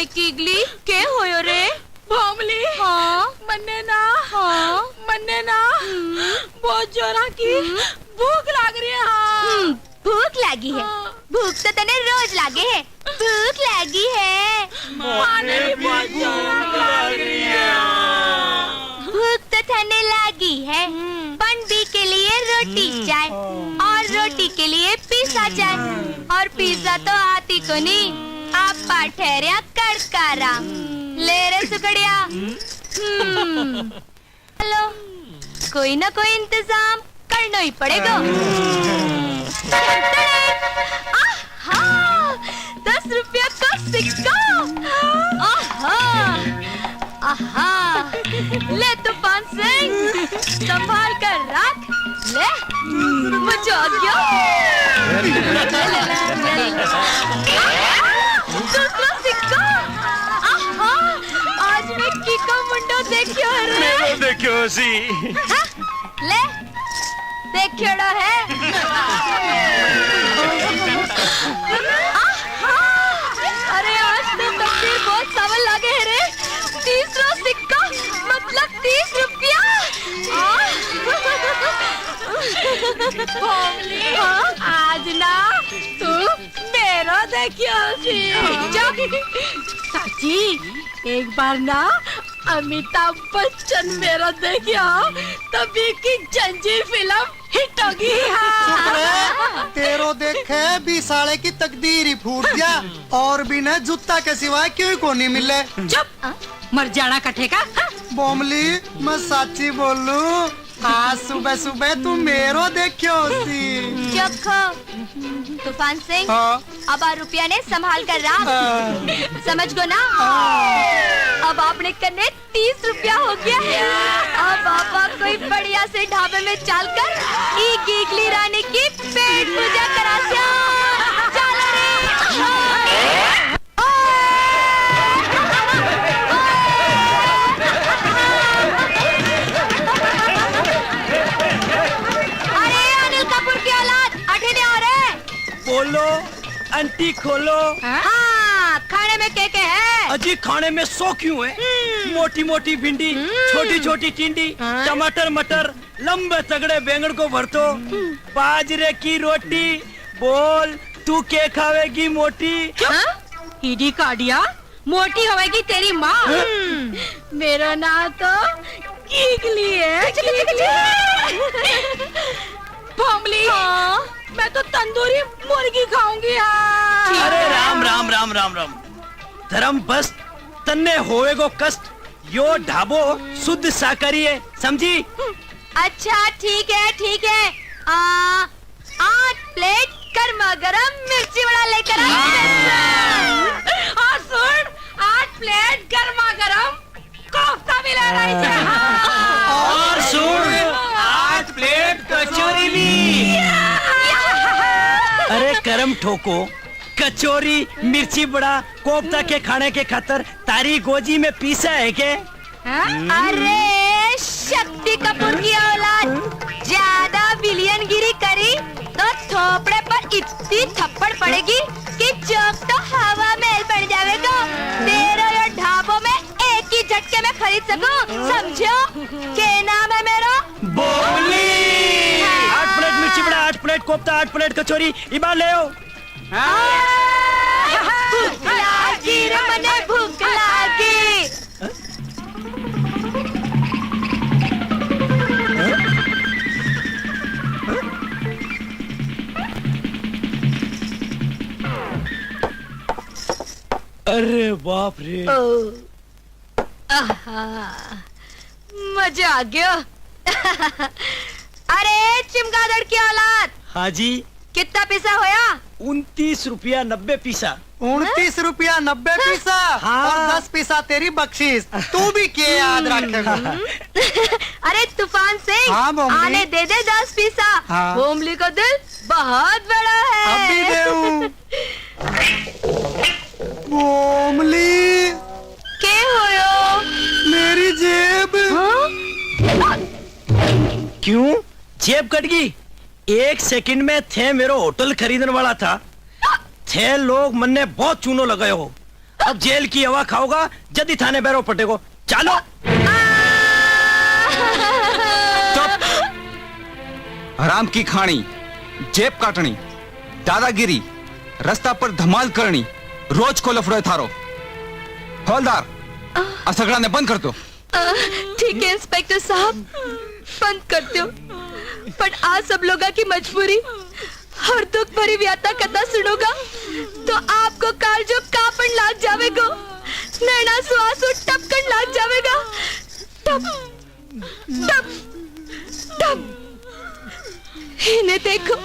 अरे कीगली के होयो रे भोमली। हाँ मन्ने ना हाँ बहुत जोरा की भूख लाग रही है। हाँ भूख लगी है। भूख तो तने रोज लागे है। भूख लगी है। खाने भी बहुत जोरा की लाग रही है। भूख तो तने लगी है। पंडी के लिए रोटी चाय और रोटी के लिए पिज्जा चाय और पिज्जा तो आती को नहीं। आप ठहरिया कड़कारा ले रे सुकड़िया। हेलो कोई ना कोई इंतजाम करना ही पड़ेगा। 10 रुपया का सिक्का। आहा ले तूफान सिंह संभाल कर रख। ले मुझे आ गया। दूसरा सिक्का। आहा आज मैं कीका मुंडो देखियो रे। मैं देखियो सी। ले देखियो है। अरे आज तो तस्वीर बहुत सवल लगे है रे। 30 सिक्का मतलब 30 रुपया। आज ना तू मेरा देखियो चाची। एक बार ना अमिताभ बच्चन मेरा देखियो तभी की जंजीर फिल्म हिट होगी। तेरो देखे भी साले की तकदीर ही फूट गया और भी न जूता के सिवाय क्यों को नहीं मिले। चुप मर जाना कटेगा। बोमली मैं सच्ची बोलू आज सुबह सुबह तू मेरो देखियो सी। तूफान सिंह हाँ। अब रुपया ने संभाल कर रहा समझ गो ना। अब आपने करने 30 रुपया हो गया। अब आप कोई बढ़िया से ढाबे में चलकर गीगली रानी की पेट पूजा करा। चल अरे अनिल कपूर की औलाद अठे आ रहे। बोलो आंटी खोलो। हाँ खाने में क्या है? अजी खाने में 100 क्यों है? मोटी मोटी भिंडी छोटी छोटी टिंडी टमाटर मटर लंबे तगड़े बैंगन को भरतो बाजरे की रोटी। बोल तू क्या खावेगी मोटी? ईडी काडिया मोटी होगी तेरी माँ। मेरा नाम तो कीगली है। भोमली मैं तो तंदूरी मुर्गी खाऊंगी। अरे राम राम राम राम राम धर्म बस तन्ने होएगो कष्ट। यो ढाबो शुद्ध शाकाहारी है समझी। अच्छा ठीक है 8 प्लेट गर्मा गरम मिर्ची वड़ा लेकर और सुन 8 प्लेट गर्मा गरम कोफ्ता भी ले रही है। और सुन 8 प्लेट कचौरी भी। अरे करम ठोको कचौरी मिर्ची बड़ा कोफ्ता के खाने के खातर तारी गोजी में पीसा है के? अरे शक्ति कपूर की औलाद ज्यादा विलियन गिरी करी तो थोपड़े पर इतनी थप्पड़ पड़ेगी कि चौक तो हवा महल पड़ जाएगा। तेरे ये ढाबों में एक ही झटके में खरीद सकूं समझो। क्या नाम है मेरा? बोली। 8 प्लेट मिर्ची बड़ा 8 प्लेट कोफ्ता 8 प्लेट कचौरी इबार ले आओ। भूख लागी रे मने भूख लागी। अरे बाप रे। मजा आ गया। अरे चिमगादड़ की औलाद। हाँ जी कितना पैसा होया? 29 रुपया 90 पैसा। 29 रुपया 90 पैसा। हाँ। और 10 पैसा तेरी बख्शीश। तू भी क्या याद रखेगा? अरे तूफान सिंह हाँ, बोमली। आने दे 10 पैसा। हाँ। बोमली का दिल बहुत बड़ा है। अभी देऊं। बोमली के होयो? मेरी जेब। क्यों जेब कट गई? 1 सेकंड में थे मेरो होटल खरीदने वाला था। थे लोग मन ने बहुत चूनो लगाए हो। अब जेल की हवा खाओगा जल्दी थाने बैरो पटेगो चलो। हराम की खाणी, जेब काटणी, दादागिरी, रस्ता पर धमाल करनी, रोज को लफड़ो थारो। हवलदार, आ सगड़ा ने बंद कर दो। ठीक है इंस्पेक्टर साहब, बंद करते हो, पर आज सब लोगों की मजबूरी और दुख भरी व्याथा कथा सुनोगा तो आपको काल जो कापन लाग जावेगा, नैना सुआसु टपकन लाग जावेगा, टप टप टप। इन्हें देखो,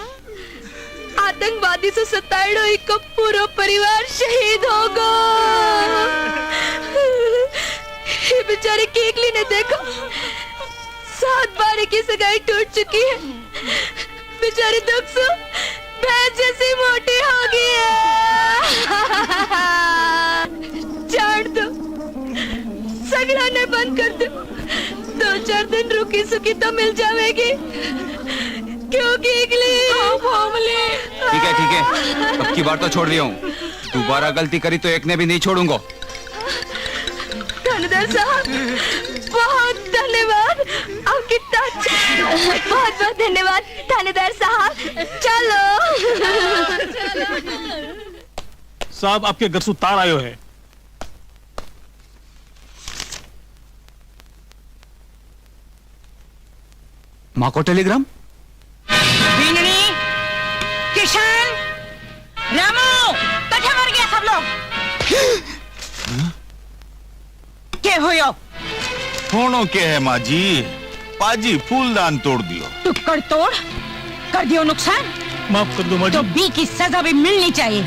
आतंकवादी से सताड़ो एक पूरा परिवार शहीद होगा। ये बेचारे केकली ने देखो, 7 बार की सगाई टूट चुकी है, बेचारी दुख से भैंस जैसी मोटी हो गई है। छोड़ दो, सगड़ा ने बंद कर दो, 2-4 दिन रुकी सुखी तो मिल जाएगी, क्योंकि ठीक है, अब की बार तो छोड़ दिया हूँ, दोबारा गलती करी तो एक ने भी नहीं छोड़ूंगा। थानेदार साहब बहुत धन्यवाद, आप कितना अच्छा, बहुत बहुत धन्यवाद थानेदार साहब। चलो साहब, आपके घर से तार आयो है। माँ को टेलीग्राम। बीननी, किशन, रामू, कठे मर गया सब लोग। क्या हुआ? होनो के है माँ जी, पाजी फूलदान तोड़ दियो। टुक्कड़ तोड़ कर दियो नुकसान, माफ कर दो माँ तो जी। बी की सजा भी मिलनी चाहिए।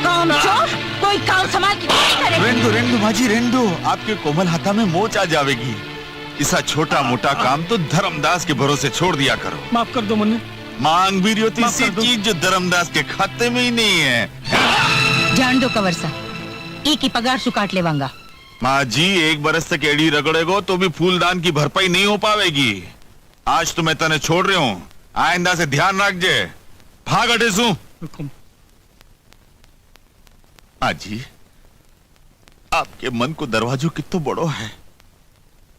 काम चोर कोई काम संभाल के नहीं करे। रेंदो माँ जी रेंदो, आपके कोमल हाथा में मोच आ जावेगी। इसा छोटा मोटा काम तो धर्मदास के भरोसे छोड़ दिया करो। माफ कर दो मुन्ने। मांग भी रही माफ सी कर दो। चीज जो धर्मदास के खाते में ही नहीं है। जान दो कंवर सा, ई की पगार सुकाट लेवांगा। माँ जी, 1 बरस तक एड़ी रगड़ेगो तो भी फूलदान की भरपाई नहीं हो पावेगी। आज तो मैं तने छोड़ रही हूँ, आइंदा से ध्यान रख जे। भाग हटे सू। माँ जी, आपके मन को दरवाजो कितो बड़ो है।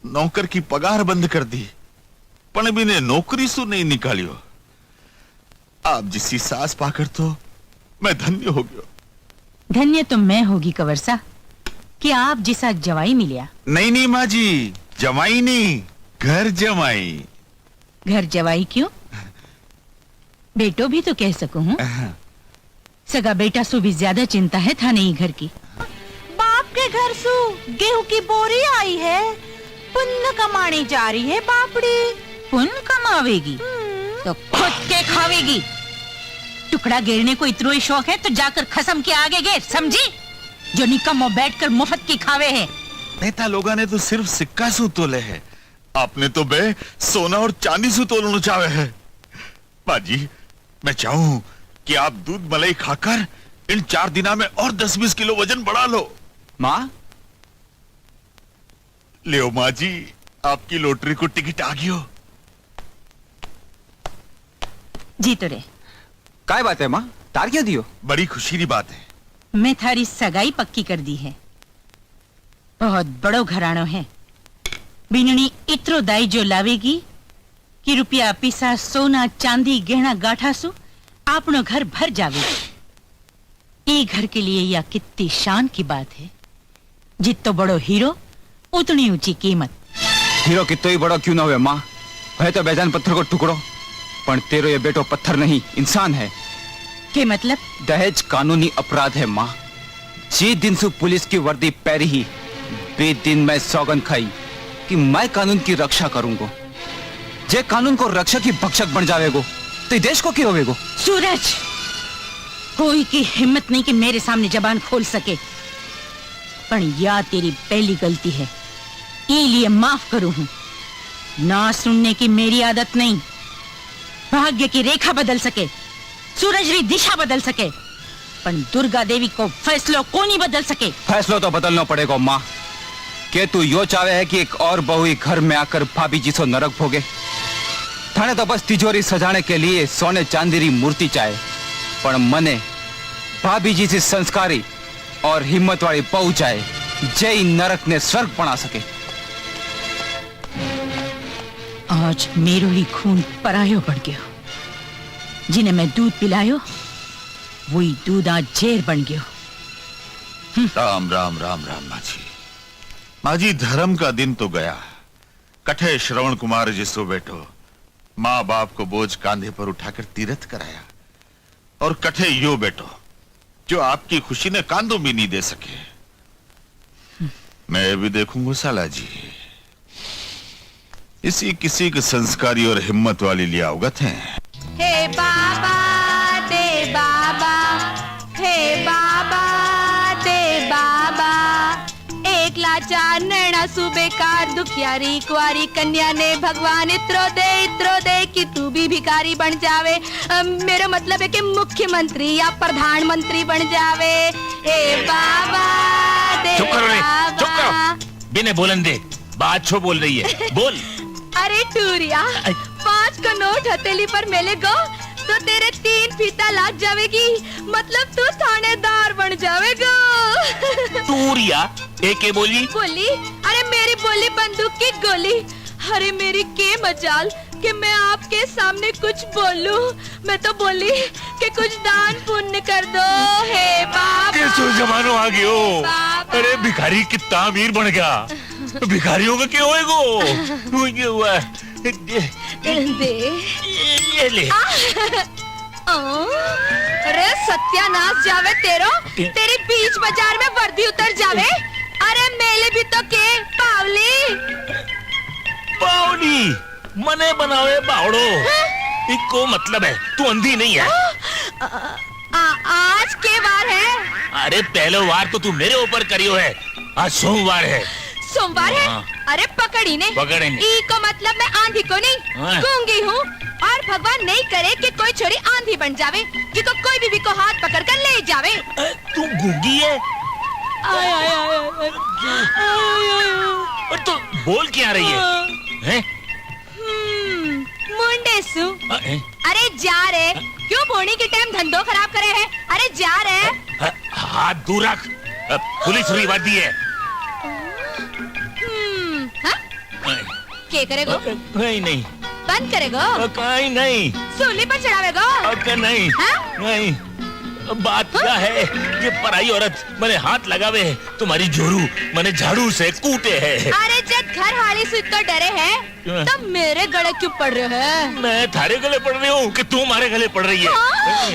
नौकर की पगार बंद कर दी, पण भी ने नौकरी सु नहीं निकालियो। आप जिसी सास पाकर तो मैं धन्य हो गयो। धन्य तो मैं होगी कंवर सा कि आप जिसा जवाई मिलिया। नहीं माँ जी, जमाई नहीं, घर जमाई। घर जवाई क्यों? बेटो भी तो कह सकूं हूँ। सगा बेटा सु भी ज्यादा चिंता है था नहीं घर की। बाप के घर सु गेहूं की बोरी आई है, पुण्य कमाने जा रही है बापड़ी। पुण्य कमावेगी तो खुद के खावेगी। टुकड़ा गिरने को इतना ही शौक है तो जाकर खसम के आगे गिर, समझी? जो निकम्मो बैठकर मुफ्त की खावे है। नेता लोगा ने तो सिर्फ सिक्का सु तोले है, आपने तो बे सोना और चांदी सु तोलना चाहे है। बाजी, मैं चाहूं कि आप दूध मलाई खाकर इन 4 दिना में और 10-20 किलो वजन बढ़ा लो। माँ, ले माँ जी, आपकी लॉटरी को टिकट आ गयो। जी तो रे, काय बात है माँ, तार क्यों दियो? बड़ी खुशी की बात है। मैं थारी सगाई पक्की कर दी है। बहुत बड़ो घरानो है। बीननी इतरो दाई जो लावेगी कि रुपया पीसा सोना चांदी गहना गाठा सु आपनो घर भर जावेगी। ये घर के लिए यह कितनी शान की बात है। जितो बड़ो हीरो उतनी ऊंची कीमत। हीरो कितो ही बड़ो क्यों ना हुए माँ, है तो बेजान पत्थर को टुकड़ो, पर तेरो ये बेटो पत्थर नहीं इंसान है। के मतलब? दहेज कानूनी अपराध है माँ। जी दिन से पुलिस की वर्दी पैरी ही बेदिन मैं सौगंध खाई कि मैं कानून की रक्षा करूंगा। जे कानून को रक्षक ही भक्षक बन जावेगो तो देश को क्या होवेगो? सूरज, कोई की हिम्मत नहीं कि मेरे सामने जबान खोल सके। पर यह तेरी पहली गलती है, इसलिए माफ करूं हूं। ना सुनने की मेरी आदत नहीं। भाग्य की रेखा बदल सके, सूरज री दिशा बदल सके, पर दुर्गा देवी को फैसलों को नहीं बदल सके। फैसलो तो बदलना पड़ेगा माँ। के तू यो चाहे है कि एक और बहू ही घर में आकर भाभी जी सो नरक भोगे? थाने तो बस तिजोरी सजाने के लिए सोने चांदी री मूर्ति चाहे, पर मने भाभी जी से संस्कारी और हिम्मत वाली बहू जाए जय नरक ने स्वर्ग बना सके। आज मेरो ही खून परायो पड़ गयो। जिन्हें मैं दूध पिलायो वही दूध आज जेर बन गयो। राम राम राम राम माझी। माझी धर्म का दिन तो गया। कठे श्रवण कुमार जिसो बैठो माँ बाप को बोझ कांधे पर उठाकर तीर्थ कराया, और कठे यो बैठो जो आपकी खुशी ने कांधों भी नहीं दे सके। मैं भी देखूंगा साला जी। इसी किसी के संस्कारी और हिम्मत वाली लिया अवगत है। हे बाबा दे बाबा, हे बाबा दे बाबा। एक लाचार नैना सुबेकार दुखियारी कुआरी कन्या ने भगवान इत्रो दे कि तू भी भिखारी बन जावे। मेरा मतलब है कि मुख्यमंत्री या प्रधानमंत्री बन जावे। हे बाबा दे चुप करो रे, बाबा। चुप करो। बिना बोलन दे, बात छो बोल रही है, बोल। अरे टूरिया, 5 का नोट हथेली पर मिलेगा तो तेरे 3 फीता लाग जावेगी। मतलब तू थानेदार बन जावेगा। टूरिया एके बोली बोली? अरे मेरी बोली बंदूक की गोली। अरे मेरी के मजाल कि मैं आपके सामने कुछ बोलूं। मैं तो बोली कि कुछ दान पुण्य कर दो। हे बाबा, कैसो जमानो आ गयो। बाबा। अरे भिखारी कितना अमीर बन गया। भिखारियों का क्या होएगो? ये हुआ दे। ये ले। अरे सत्यानाश जावे तेरो। तेरी बीच बाजार में वर्दी उतर जावे। अरे मेले भी तो के पावली। बावली मने बनावे बावड़ो। इको मतलब है तू अंधी नहीं है। आज के वार है? अरे पहले वार तो तू मेरे ऊपर करियो है। आज सोमवार है। सोमवार है? हाँ। अरे पकड़ी ने। पकड़ेंगे। ई को मतलब मैं आंधी को नहीं, हाँ। गूंगी हूँ। और भगवान नहीं करे कि कोई छोरी आंधी बन जावे जिको कोई भी को हाथ पकड़ कर ले जावे। तू गूंगी है? आय आय आय आय। और तू बोल क्या रही है? हैं? मुंडे सु। अरे जा रे, क्यों बोनी के टाइम धंधो खराब करे है? अरे जा रे। हाथ दूर रख, पुलिस हुई वर्दी है। क्या करेगो? नहीं नहीं। बंद करेगो? कहीं नहीं। सूली पर चढ़ावेगो? नहीं। हाँ? नहीं। बात क्या है ये पराई औरत मैंने हाथ लगावे है तुम्हारी जोरू मैंने झाड़ू से कूटे है। अरे जब घर हाली से तो डरे है तब मेरे गले क्यों पड़ रहे हैं? मैं थारे गले पड़ रही हूँ कि तू हमारे गले पड़ रही है? हाँ?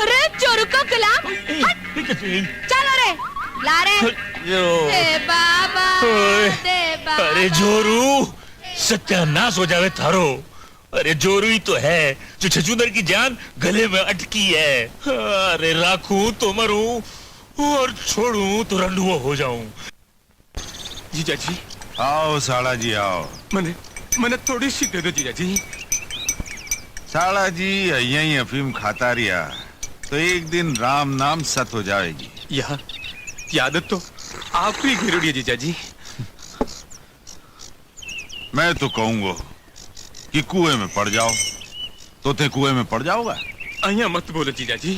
अरे चोरू को गुलाम चलो रे ला रे। दे बाबा, दे बाबा। अरे जोरू सत्यानाश हो जावे थारो। अरे जोरू ही तो है जो छछूंदर की जान गले में अटकी है। अरे राखूं तो मरूं और छोड़ूं तो रंडुआ हो जाऊं। जीजा जी आओ साला जी आओ। मैंने थोड़ी सी दे दो जीजा जी। साला जी यही अफीम खाता रिया तो एक दिन राम नाम सत हो जाएगी। यह आदत तो आप ही गिरोड़ी है जीजा जी। मैं तो कहूंगा कि कुएं में पड़ जाओ तो ते कुएं में पड़ जाओगा। अहिया मत बोलो जीजा जी।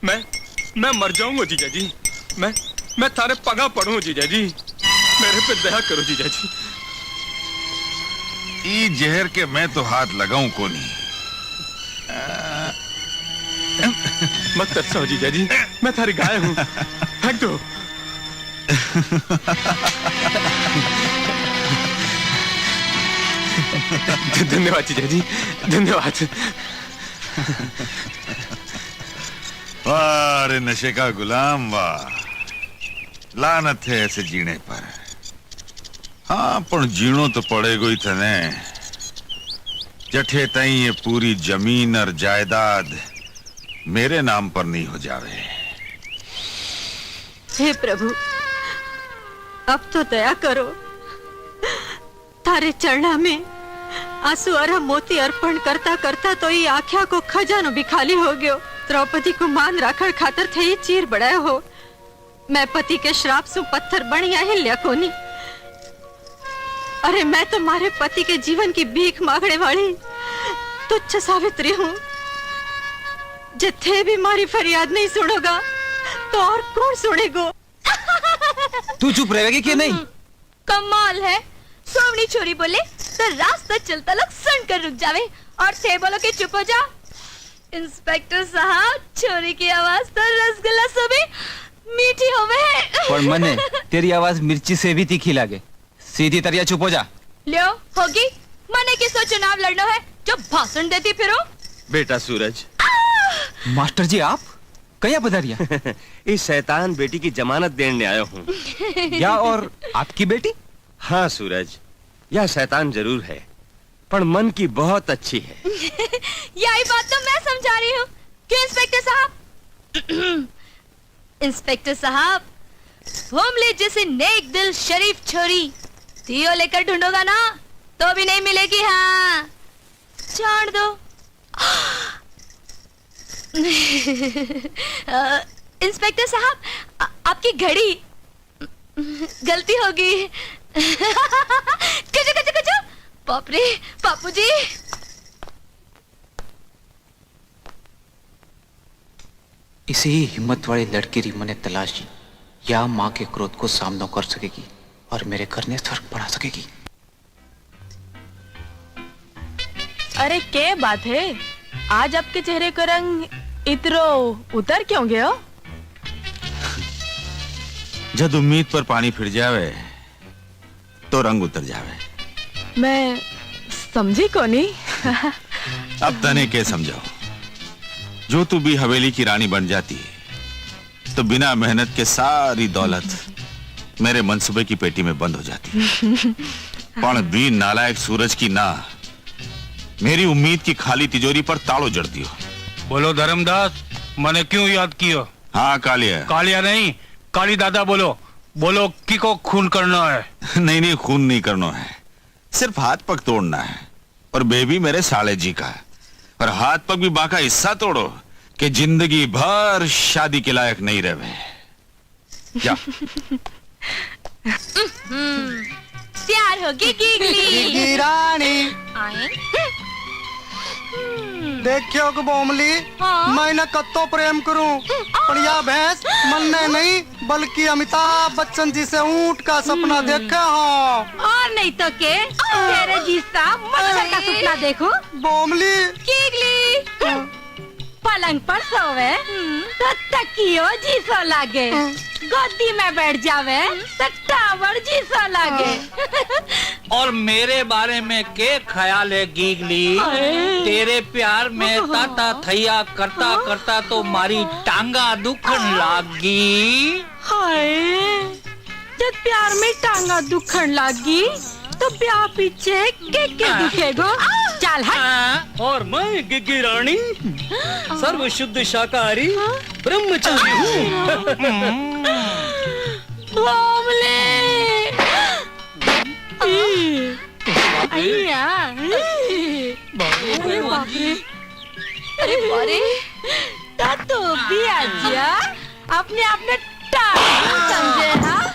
मैं मर जाऊंगा जीजा जी। मैं थारे पगा पड़ूं जीजा जी। मेरे पे दया करो जीजा जी। ई जहर के मैं तो हाथ लगाऊं को नहीं। मत तरसाओ जीजा जी, मैं थारी गाय हूँ। फेंक दो। धन्यवाद जीजा जी, धन्यवाद। वाह रे नशे का गुलाम वाह। लानत है ऐसे जीने पर। हाँ पर जीणो तो पड़ेगो ही थने। जठे तई ये पूरी जमीन और जायदाद मेरे नाम पर नहीं हो जावे। हे प्रभु अब तो दया करो। थारे चरणा में आंसू और मोती अर्पण करता करता तो ये आख्या को खजानो भी खाली हो गयो। द्रौपदी को मान राखण खातर थे ये चीर बड़ाया हो। मैं पति के श्राप सु पत्थर बनिया हिल्या कोनी। अरे मैं तो मारे पति के जीवन की भीख मांगने वाली तुच्छ सावित्री हूँ। जिथे भी मारी फरियाद नहीं सुनोगा तो और कौन सुनेगो? तू चुप रहेगी कि नहीं? कमाल है, सोमनी छोरी बोले तो रास्ता चलता लोग सुनकर रुक जावे और थे बोलो कि चुप हो जा। इंस्पेक्टर साहब, छोरी की आवाज तो रसगुल्ला से भी मीठी होवे। पर मने तेरी आवाज मिर्ची से भी तीखी लागे। सीधी तरिया चुप हो जा। लियो होगी, मने किसो चुनाव लड़ना है जो भाषण देती फिरो। बेटा सूरज। मास्टर जी आप कया पधारिया? इस शैतान बेटी की जमानत देने आया हूँ। या और आपकी बेटी? हाँ सूरज, यह शैतान जरूर है पर मन की बहुत अच्छी है। यही बात तो मैं समझा रही हूँ। क्यों इंस्पेक्टर साहब? इंस्पेक्टर साहब, होमले जैसे नेक दिल शरीफ छोरी दियो लेकर ढूंढोगा ना तो भी नहीं मिलेगी। हाँ छोड़ दो। इंस्पेक्टर साहब, आपकी घड़ी गलती होगी। कचो कचो कचो। बाप रे बापूजी। इसी हिम्मत वाली लड़की रीमा ने तलाशी या माँ के क्रोध को सामना कर सकेगी और मेरे घर में फर्क पड़ा सकेगी। अरे क्या बात है, आज आपके चेहरे का रंग इतरो उतर क्यों गया? जब उम्मीद पर पानी फिर जावे तो रंग उतर जावे। मैं समझी को नहीं। अब तने के समझाओ, जो तू भी हवेली की रानी बन जाती तो बिना मेहनत के सारी दौलत मेरे मंसूबे की पेटी में बंद हो जाती। पण भी नालायक सूरज की ना मेरी उम्मीद की खाली तिजोरी पर तालो जड़ दियो। बोलो धर्मदास, मैंने क्यों याद किया? हाँ कालिया। कालिया नहीं, काली दादा बोलो। बोलो की को खून करना है? नहीं नहीं, खून नहीं करना है, सिर्फ हाथ पग तोड़ना है। और बेबी मेरे साले जी का। और हाथ पग भी बाका हिस्सा तोड़ो कि जिंदगी भर शादी के लायक नहीं रहे। जा। तैयार होगी गिगली रानी। आए। देखियो कि बोमली, हाँ? मैं न कत्तो प्रेम करूं पर यह भैंस मनने नहीं बल्कि अमिताभ बच्चन जी से ऊंट का सपना देखा हो। और नहीं तो के तेरे जीसा मच्छर का सपना देखो। बोमली गिगली पलंग पर सोवे तो तकियो जीसो लागे, गोदी में बैठ जावे तो टावर जीसो लागे। और मेरे बारे में के ख्याल है गिगली? तेरे प्यार में ताता थैया करता करता तो मारी टांगा दुखन लागी। हाय, जब प्यार में टांगा दुखन लागी तो ब्याह पीछे के दुखेगो। चल हट। और मैं गिग्गी रानी सर्व शुद्ध शाकाहारी ब्रह्मचारी हूँ। अरे बारे तो भी आजिया अपने आपने समझे। हाँ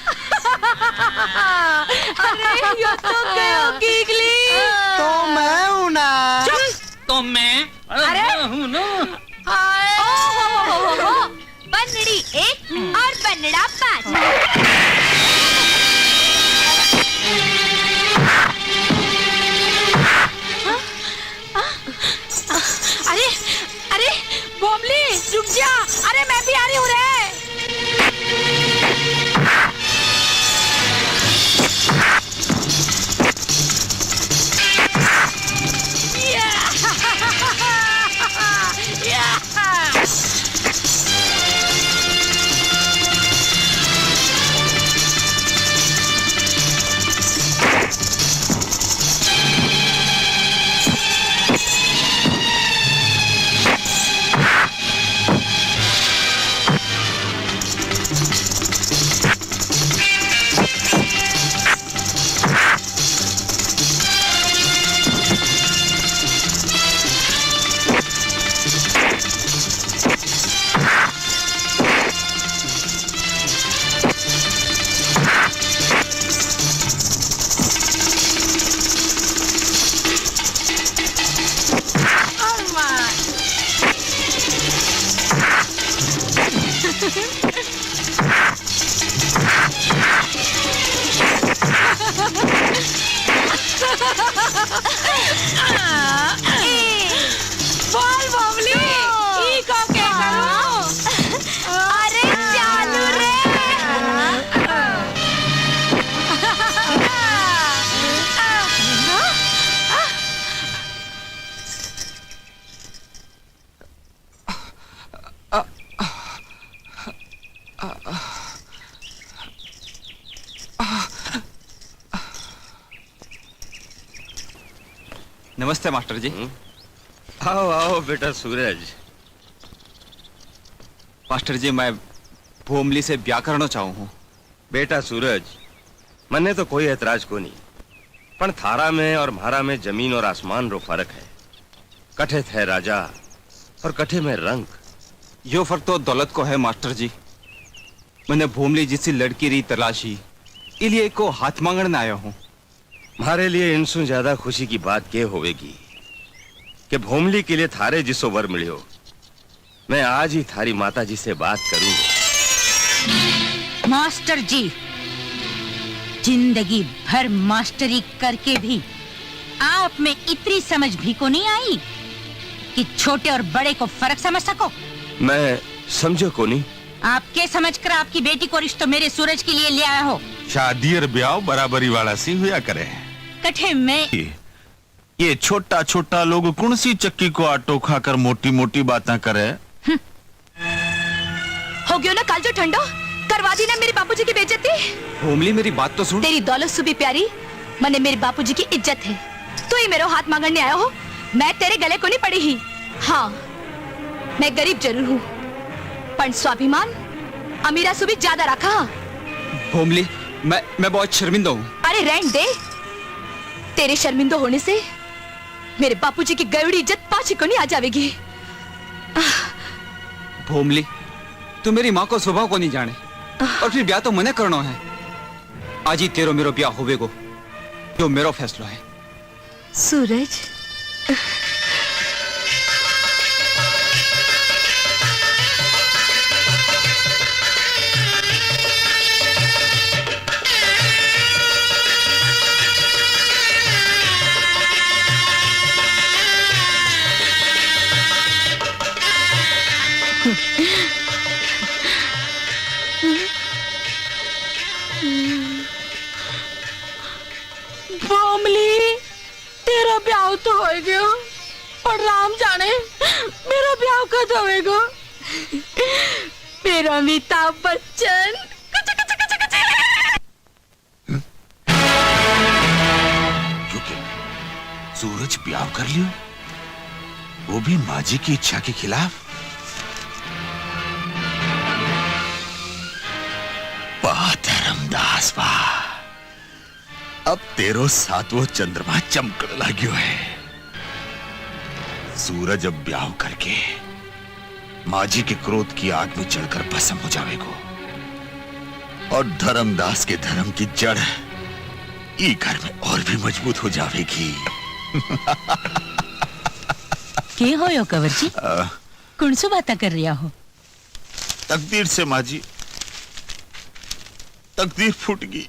अरे यो तो गयो गिगली। तो मैं हूं ना। तो मैं हूँ ना। बनड़ी 1 और बनड़ा 5। अरे अरे बोमली रुक जा, अरे मैं भी आ रही हूँ रे। नमस्ते मास्टर जी। आओ आओ बेटा सूरज। मास्टर जी मैं भोमली से ब्याह करना चाहूँ हूँ। बेटा सूरज, मन्ने तो कोई एतराज को नहीं, पण थारा में और म्हारा में जमीन और आसमान रो फर्क है। कठे थे राजा और कठे में रंग। यो फर्क तो दौलत को है मास्टर जी। मैंने भोमली जिसी लड़की री तलाशी, इलिए को हाथ मांगने आया हूँ। हमारे लिए इनसु ज्यादा खुशी की बात ये होवेगी कि भोमली के लिए थारे जिसो वर मिलियो, मैं आज ही थारी माता जी से बात करूंगा। मास्टर जी, जिंदगी भर मास्टरी करके भी आप में इतनी समझ भी को नहीं आई कि छोटे और बड़े को फर्क समझ सको। मैं समझो को नहीं। आपके समझकर आपकी बेटी को रिश्तो मेरे सूरज के लिए ले आया हो। शादी और ब्याह बराबरी वाला सी हुआ करे। कठे में ये छोटा छोटा लोग कौन सी चक्की को आटो खाकर मोटी मोटी बातें करे। हो गयो ना काल जो ठंडो, करवा दी ना मेरे बापूजी की बेइज्जती। भोमली मेरी बात तो सुन। तेरी दौलत सुबह प्यारी, मने मेरे बापूजी की इज्जत है। तू ही मेरे हाथ मांगने आया हो, मैं तेरे गले को नहीं पड़ी ही। हाँ, मैं गरीब जरूर हूँ, पर स्वाभिमान अमीरा सुबह ज्यादा रखा। भोमली मैं बहुत शर्मिंदा हूँ। अरे रहने दे, तेरे शर्मिंदा होने से मेरे बापूजी की गयोड़ी इज्जत पाछी को नहीं आ जाएगी। भोमली तू मेरी माँ को स्वभाव को नहीं जाने, और फिर ब्याह तो मने करना है। आज ही तेरो मेरो ब्याह होवेगो, जो मेरो फैसला है। सूरज, भोमली तेरा ब्याह तो हो गयो, पर राम जाने मेरा ब्याह कद होएगा। मेरा अमिताभ बच्चन। क्योंकि सूरज ब्याह कर लियो, वो भी माँ जी की इच्छा के खिलाफ। वाह धर्मदास वाह, अब तेरो सातवो चंद्रमा चमकने लाग्यो है। सूरज अब ब्याह करके माँ जी के क्रोध की आग में जलकर भस्म हो जाएगो, और धर्मदास के धर्म की जड़ ये घर में और भी मजबूत हो जाएगी। के हो यो कंवर जी? कौन सी बातें कर रहा हो? तकदीर से माँ जी, तकदीर फूट गई,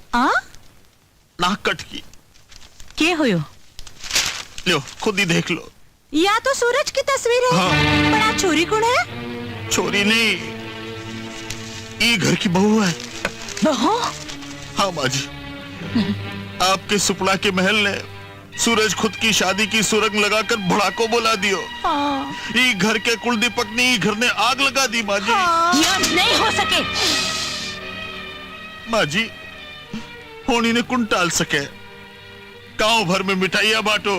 नाक कट गई। के हो यो? लो खुद ही देख लो। या तो सूरज की तस्वीर है। हाँ। बड़ा चोरी कौन है? चोरी नहीं, ये घर की बहू है। बहू? हाँ माँ जी, आपके सुपड़ा के महल ने सूरज खुद की शादी की सुरंग लगाकर भड़ाको बोला दियो। ये घर के कुल दीपक ने ये घर ने आग लगा दी माँ जी। ये नहीं हो सके। माँ जी, होनी ने कुन टाल सके। गांव भर में मिठाइयां बांटो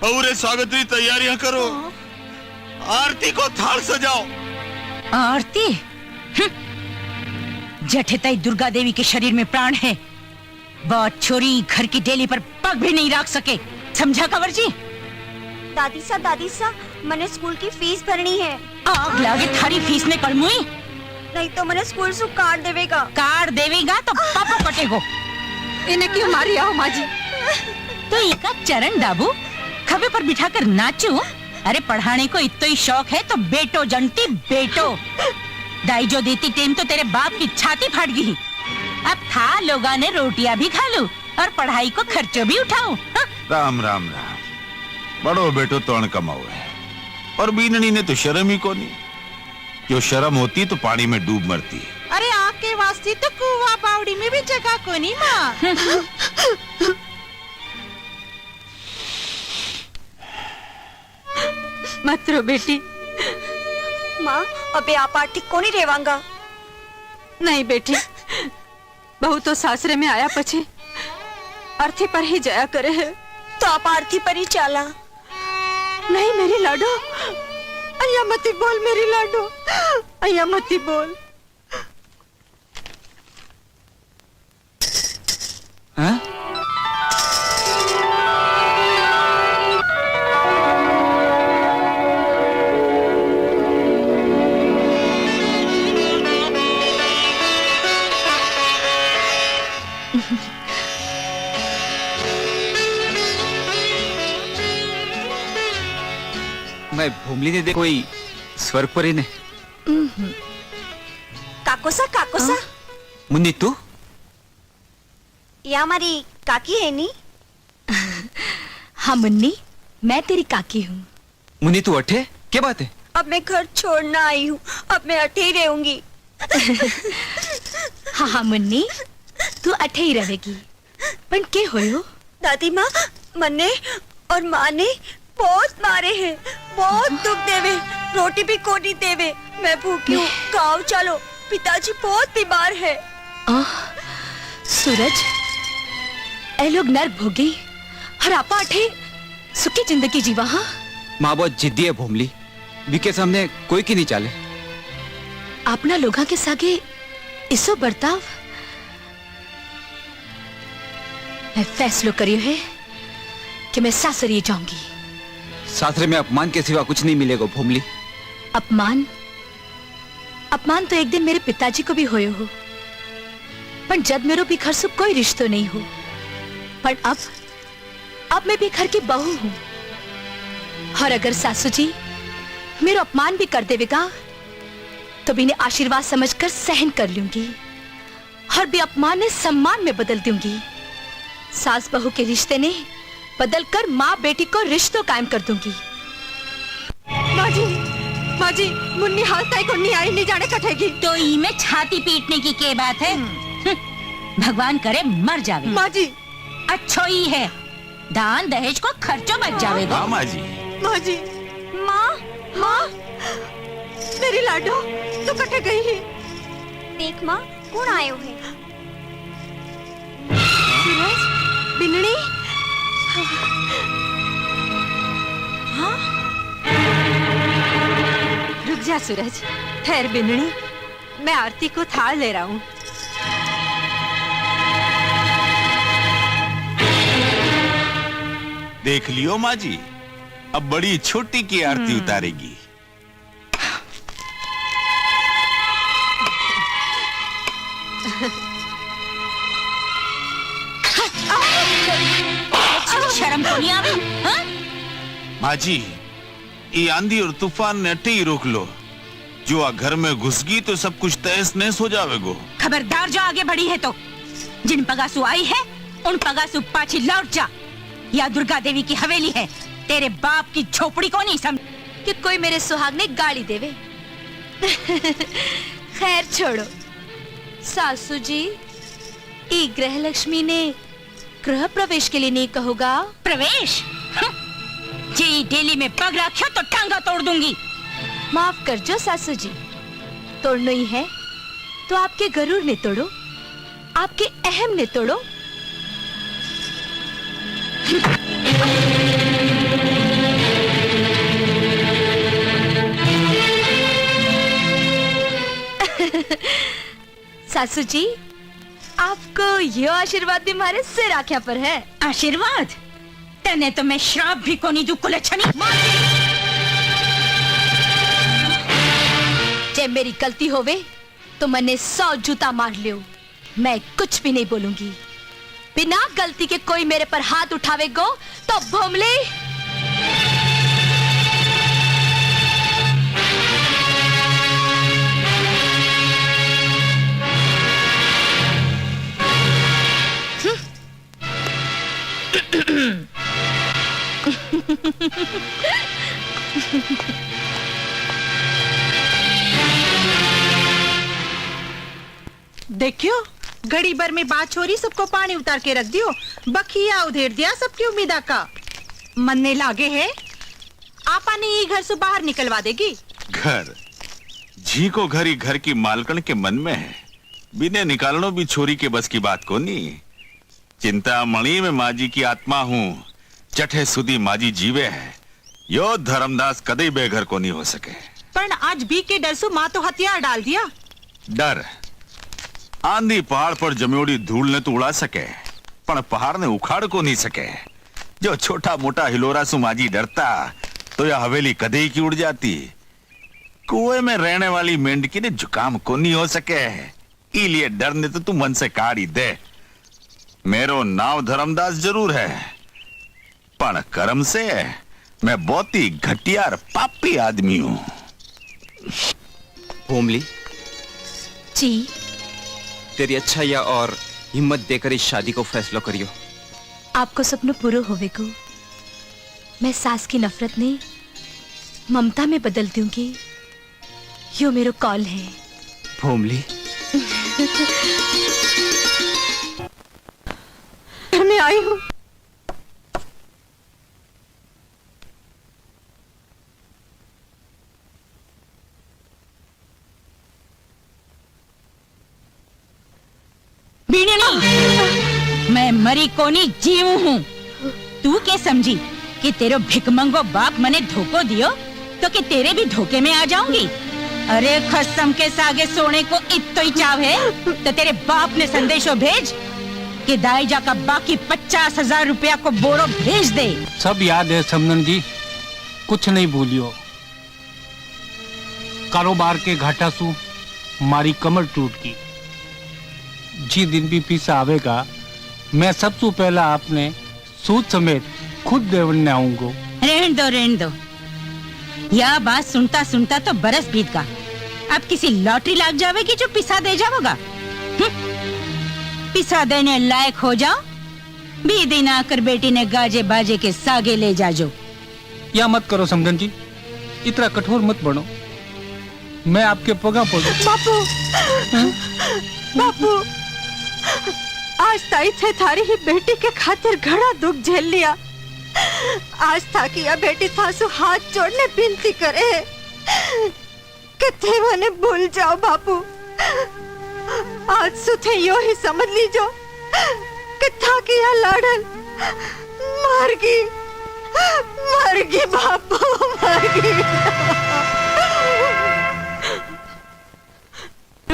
और स्वागत की तैयारियां करो, आरती को थाल सजाओ। आरती? जठेताई दुर्गा देवी के शरीर में प्राण है। बहुत छोरी घर की डेली पर पग भी नहीं रख सके, समझा कंवर जी? दादी सा मने स्कूल की फीस भरनी है। आग लागे थारी फीस में कलमुई। नहीं तो मने स्कूल से कार्ड देवेगा। कार्ड देवेगा तो पापा पटेगो। इन्हें क्यों मारी आओ माँ जी? तो इनका चरण दाबू, खबे पर बिठाकर नाचू। अरे पढ़ाने को इतना ही शौक है तो बेटो जनती बेटो। दाई जो देती टेम तो तेरे बाप की छाती फाट गई। अब था लोगा ने रोटियां भी खा लूं और पढ़ाई को खर्चो भी उठाऊं। राम राम राम, बड़ो बेटो तोड़ कमाओ है, और बीननी ने तो शर्म ही को नहीं। जो शर्म होती तो पानी में डूब मरती। अरे आपके वास्ते तो कुआं बावड़ी में भी जगह को नहीं माँ। मत रो बेटी। माँ अबे आप आर्थिक को नहीं रेवांगा। नहीं बेटी, बहू तो सासरे में आया पछे अर्थी पर ही जाया करे है। तो आप आरती पर ही चाला। नहीं मेरी लाडो, अय्या मती बोल मेरी लाडो, अय्या मती बोल। हाँ? मैं भूमली ने देखो कोई स्वर्ग परी ने। काकोसा मुन्नी तू या हमारी काकी है नी? हाँ मुन्नी, मैं तेरी काकी हूँ। मुन्नी तू अठे क्या बात है? अब मैं घर छोड़ना आई हूँ, अब मैं अठे ही रहूंगी। हाँ हाँ मुन्नी, तू अठे ही रहेगी। पण के होयो? दादी माँ मन्ने और माँ ने बहुत मारे हैं, बहुत दुख देवे, रोटी भी कोनी देवे। मैं भूखी हूँ, गाँव चलो, पिताजी बहुत बीमार है। सूरज, ए लोग नर भोगी और आपा अठे सुखी जिंदगी जीवा। हाँ माँ बहुत जिद्दी है भूमली, विके सामने कोई की नहीं चाले। अपना लोगा के सागे इसो बर्ताव। मैं फैसलो करियो है कि मैं सासरिए जाऊंगी। सासरे में अपमान के सिवा कुछ नहीं मिलेगा भूमली। अपमान? अपमान तो एक दिन मेरे पिताजी को भी होयो हो, पर जब मेरो भी घर से कोई रिश्तो नहीं हो। पर अब मैं भी घर की बहू हूँ, और अगर सासू जी मेरा अपमान भी कर देवेगा तो भी इन्हें आशीर्वाद समझकर सहन कर लूंगी, और भी अपमान ने सम्मान में बदल दूंगी। सास बहू के रिश्ते ने बदलकर माँ बेटी को रिश्तों कायम कर दूंगी। माँ जी, मुन्नी हाल तय को नहीं आई, नहीं जाने कटेगी। तो ई में छाती पीटने की क्या बात है? भगवान करे मर जावे। माँ जी, अच्छो ही है, दान दहेज को खर्चो बच जावेगा। हाँ माँ जी। माँ जी, माँ मेरी लाडो तू कटे गई है। देख माँ कौन आयो है? सूरज, बिन्नी। हाँ? रुक जा सूरज, ठहर बिन्नी, मैं आरती को थाल ले रहा हूँ। देख लियो माँ जी, अब बड़ी छोटी की आरती उतारेगी। शर्म तो नहीं आवे? हाँ? माँ जी, ये आंधी और तूफान ने अटे ही रोक लो। जो आ घर में घुस गई तो सब कुछ तहस नहस हो जावेगो। खबरदार जो आगे बढ़ी है तो जिन पगासु आई है उन पगासु पाछी लौट जा। या दुर्गा देवी की हवेली है, तेरे बाप की झोपड़ी को नहीं समझ कि कोई मेरे सुहाग ने गाली देवे। खैर छोड़ो सासू जी, ई ग्रह लक्ष्मी ने गृह प्रवेश के लिए नहीं कहोगा? प्रवेश? जी डेली में पग रखो तो टांगा तोड़ दूंगी। माफ कर जो सासू जी, तोड़ना ही है तो आपके गरूर ने तोड़ो, आपके अहम ने तोड़ो। सासू जी, आपको यो आशीर्वाद भी हमारे सिर आख्या पर है। आशीर्वाद? तने तो मैं श्राप भी को नहीं दू कुलच्छनी। जब मेरी गलती होवे तो मैंने 100 जूता मार लियो, मैं कुछ भी नहीं बोलूंगी। बिना गलती के कोई मेरे पर हाथ उठावेगो तो भोमले। देखियो, घड़ी भर में बात छोरी सबको पानी उतार के रख दियो, बखिया उधेर दिया सबकी उम्मीदा का। मनने लागे है आपा ने ये घर से बाहर निकलवा देगी। घर जी को घर ही घर की मालकन के मन में है, बिने निकालनो भी छोरी के बस की बात को नहीं। चिंता मणि में माँ जी की आत्मा हूँ, चठे सुधी माँ जी जीवे है, यो धर्मदास कदे बेघर को नहीं हो सके। पर आज बी के डर से माँ तो हथियार डाल दिया। डर आंधी पहाड़ पर जमियोड़ी धूल ने तो उड़ा सके, पर पहाड़ ने उखाड़ को नहीं सके। जो छोटा मोटा हिलोरा सुमाजी डरता तो यह हवेली कदे ही की उड़ जाती। कुएं में रहने वाली मेंढकी ने जुकाम को नहीं हो सके, इसलिए डर ने तो तू मन से काढ़ी दे। मेरो नाव धर्मदास जरूर है, पर कर्म से मैं बहुत ही घटिया और पापी आदमी हूं। भोमली, जी तेरी अच्छाई और हिम्मत देकर इस शादी को फैसला करियो। आपको सपनों पूरा होवे को मैं सास की नफरत ने ममता में बदल दूंगी। यो मेरो कॉल है। भोमली, मैं आई हूँ। मैं मरी कोनी जीव हूँ। तू क्या समझी कि तेरो भिकमंगो बाप मने धोखो दियो तो कि तेरे भी धोखे में आ जाऊंगी? अरे खसम के सागे सोने को इत्तो ही चाव है तो तेरे बाप ने संदेशो भेज कि दाईजा का बाकी 50,000 रुपया को बोरो भेज दे। सब याद है समनन जी, कुछ नहीं भूलियो। कारोबार के घाटा सु मारी कमर टूट की। जी दिन भी पीसा आवेगा, मैं सबसे पहला आपने सूद समेत खुद देवने आऊंगा। रहने दो। यह बात सुनता सुनता तो बरस बीत गा। अब किसी लॉटरी लाग जावेगी जो पिसा दे जाओगा। पिसा देने लायक हो जाओ, भी दिन आकर बेटी ने गाजे बाजे के सागे ले जाजो। या मत करो समझन जी, इतना कठोर मत बनो। मैं आपके पगा पड़ू। बापू, बापू, आज ताई थे थारी ही बेटी के खातिर घड़ा दुख झेल लिया। आज था कि यह बेटी थासु हाथ जोड़ने विनती करे कि थे मने भूल जाओ बापू। आज सुथे यो ही समझ लीजो कि था कि यह लाडन मर गई बापू, मर गई।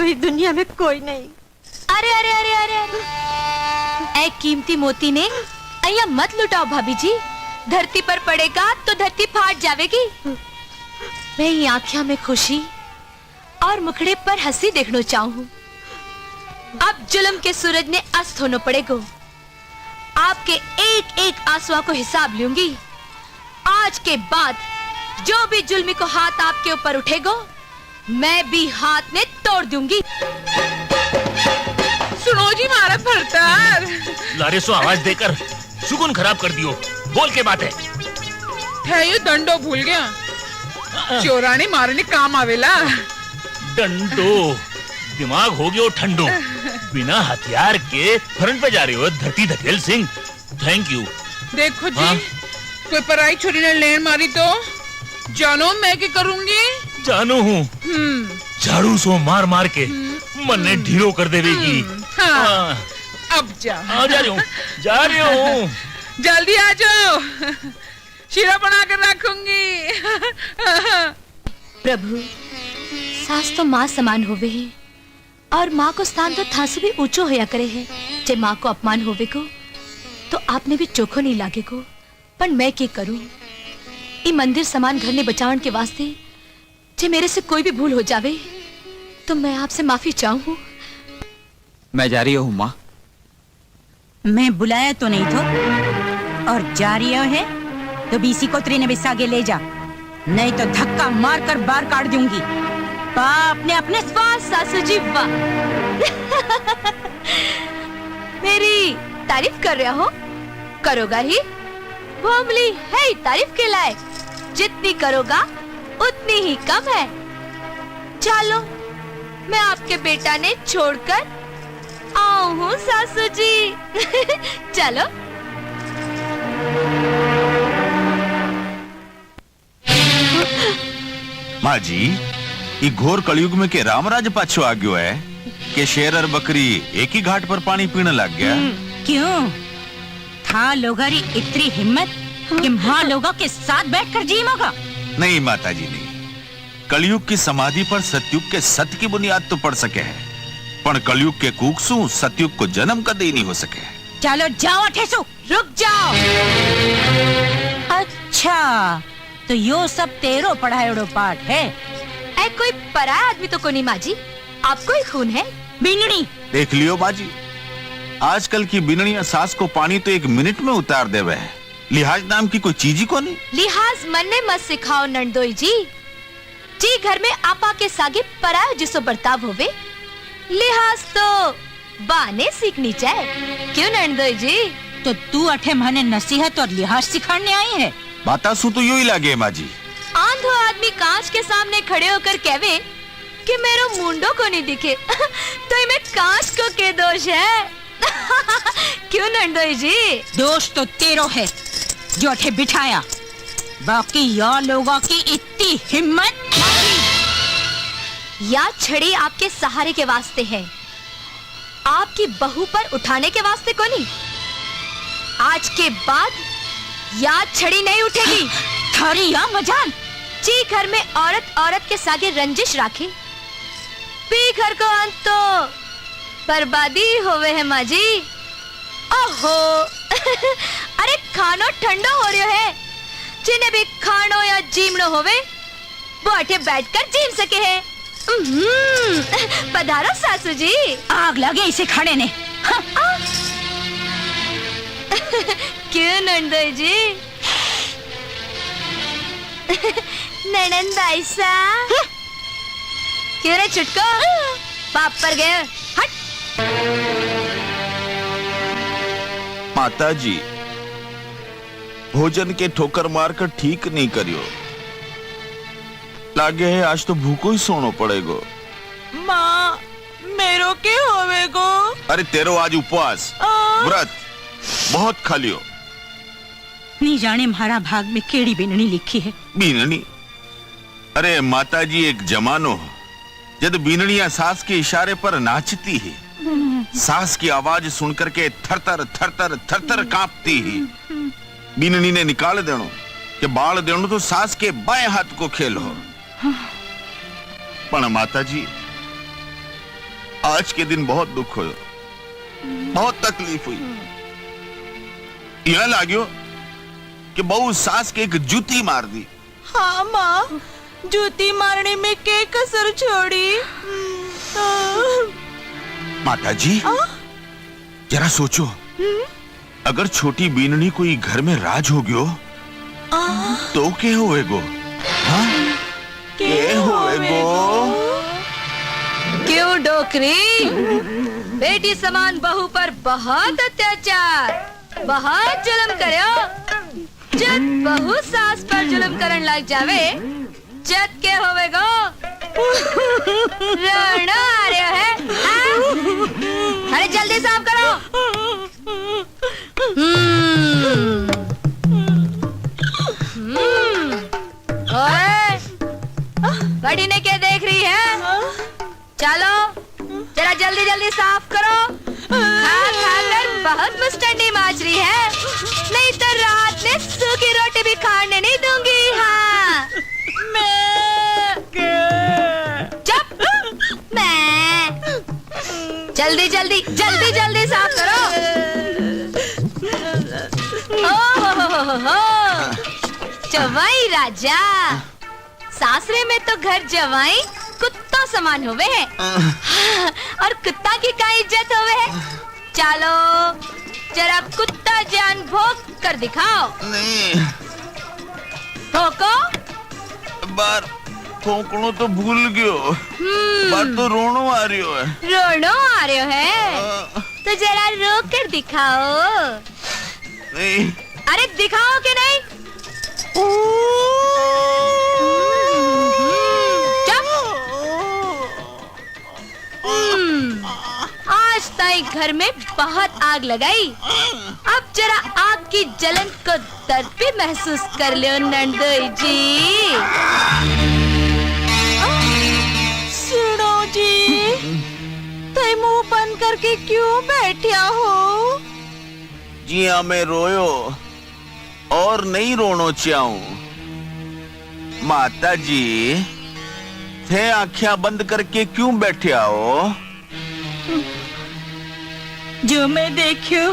इस दुनिया में कोई नहीं। अरे अरे अरे अरे अरे, ए कीमती मोती ने अय्या मत लुटाओ भाभी जी। धरती पर पड़ेगा तो धरती फाट जावेगी। मैं ये आँखिया में खुशी और मुखड़े पर हंसी देखना चाहूँ। अब जुल्म के सूरज ने अस्त होना पड़ेगा। आपके एक एक आंसुओं को हिसाब लूंगी। आज के बाद जो भी जुल्मी को हाथ आपके ऊपर उठेगा, मैं भी हाथ में तोड़ दूंगी। सुनो जी मारा भरतार। लारे सो आवाज देकर सुकून खराब कर दियो। बोल के बात है ये दंडो भूल गया। चोराने मारने काम आवेला। डंडो दिमाग हो गयो ठंडो। बिना हथियार के फ्रंट पे जा रही हो धरती धकेल सिंह। Thank you. देखो जी, कोई पराई छोरी ने लेन मारी तो जानो मैं क्या करूंगी। जानू हूँ, झाड़ू सो मार मार के मन ने ढीलो कर देवेगी। हाँ, अब जा जा रही हूँ। जल्दी आ जाओ, शीरा बना कर रखूंगी। प्रभु, सास तो माँ समान होवे है और माँ को स्थान तो थासु भी ऊंचो होया करे है। जे माँ को अपमान होवे को तो आपने भी चोखो नहीं लागे को। पर मैं क्या करूं? ई मंदिर समान घर ने बचावन के वास्ते जे मेरे से कोई भी भूल हो जावे तो मैं आपसे माफी चाहूँ। मैं जा रही हूँ माँ। मैं बुलाया तो नहीं तो, और जा रही है तो बीसी को त्रिने बिसागे ले जा, नहीं तो धक्का मार कर बाहर काट दूंगी। बाप ने अपने वाह सासू जी वाह। मेरी तारीफ कर रहा हो, करोगा ही। भोमली है तारीफ के लायक, जितनी करोगा उतनी ही कम है। चलो, मैं आपके बेटा ने छोड़कर आऊं हूँ सासू जी। चलो। माँ जी, ये घोर कलयुग में के रामराज पाछो आ गयो है कि शेर और बकरी एक ही घाट पर पानी पीने लग गया। क्यों था लोगारी इतनी हिम्मत कि माँ लोगों के साथ बैठकर जीमोगा? नहीं माता जी नहीं, कलयुग की समाधि पर सतयुग के सत्य की बुनियाद तो पड़ सके है, पर कलयुग के कूकसू सतयुग को जन्म कदे ही नहीं हो सके। चलो जाओ ठेसू, रुक जाओ। अच्छा, तो यो सब तेरो पढ़ायोड़ो पाठ है। ऐ कोई पराया आदमी तो कोनी माँ जी, आपको ही खून है। बिनड़ी देख लियो बाजी, आजकल की बिनड़िया सास को पानी तो 1 मिनट में उतार देवे है, लिहाज नाम की कोई चीज ही को नहीं। लिहाज मन्ने मत सिखाओ नंदोई जी। जी घर में आपा के सागे पराया जिसो बर्ताव होवे, लिहाज तो बाने सीखनी चाहिए, क्यों नंदोई जी? तो तू अठे माने नसीहत और लिहाज सिखाने आई है? बाता सु तो यू ही लागे माँ जी। आंधो आदमी कांच के सामने खड़े होकर कहवे कि मेरो मुंडो को नहीं दिखे तो इमे कांच को के दोष है? क्यों नंदोई जी? दोष तो तेरो है जो अठे बिठाया, बाकी या लोगों की इतनी हिम्मत या छड़ी आपके सहारे के वास्ते है, आपकी बहू पर उठाने के वास्ते को नहीं। आज के बाद या छड़ी नहीं उठेगी। थारी या मजाल जी घर में औरत औरत के सागे रंजिश राखे, पी घर को अंत तो बर्बादी होवे है माँ जी। ओहो अरे खानो ठंडो हो रहो है, जिन्हें भी खानो या जीमनो होवे वो अठे बैठकर जीम सके है। पधारो सासू जी। आग लगे इसे खाने ने। क्यों नंदोई जी? ननंद ऐसा क्यों रे छुटको, बाप पर गए हट। माता जी, भोजन के ठोकर मारकर ठीक नहीं करियो, लागे है आज तो भूखो ही सोनो पड़ेगो। माँ मेरो के होवेगो? अरे तेरो आज उपवास व्रत बहुत खा लियो। नहीं जाने म्हारा भाग में केड़ी बिननी लिखी है। बीननी? अरे माता जी, एक जमानो जब बीननिया सास के इशारे पर नाचती है, सास की आवाज सुनकर के थरथर थरथर थरथर कांपती ही। बीननी ने निकाल देनो कि बाल देनो तो सास के बाएं हाथ को खेल हो। पर माता जी, आज के दिन बहुत दुख हो, बहुत तकलीफ हुई। यह लाग्यो कि बहू सास के एक जूती मार दी। हाँ माँ, जूती मारने में के कसर छोड़ी। माता जी, जरा सोचो, अगर छोटी बीननी कोई घर में राज हो गयो तो के होएगो? हाँ? के होएगो? क्यों डोकरी? बेटी समान बहू पर बहुत अत्याचार, बहुत जुल्म करो। जब बहू सास पर जुल्म करन लग जावे, जद के होवेगो? रोना आ रहा है? अरे जल्दी साफ करो। ओए, बड़ी ने क्या देख रही है? चलो जरा जल्दी जल्दी साफ करो। खा खाकर बहुत मुस्टंडी माच रही है, नहीं तो रात में सूखी रोटी भी खाने नहीं दूंगी। हाँ चुप। मैं जल्दी जल्दी जल्दी जल्दी साफ करो। ओहो जवाई राजा, सासरे में तो घर जवाई कुत्ता समान होवे है, और कुत्ता की क्या इज्जत होवे है। चलो जरा कुत्ता जान भोग कर दिखाओ। नहीं, भोको। बार फोकड़ो तो भूल गयो, बात तो रोनो आ रही है। रोनो आ रहे हो है? तो जरा रो कर दिखाओ। नहीं। अरे दिखाओ कि नहीं? आज ताई घर में बहुत आग लगाई, अब जरा आग की जलन को दर्द भी महसूस कर लो नंदोई जी। सुनो जी, तुम मुंह बंद करके क्यों बैठा हो? जी हाँ, मैं रोयो और नहीं रोनो चाहूं। माता जी थे आंखें बंद करके क्यों बैठे आओ? जो मैं देखियो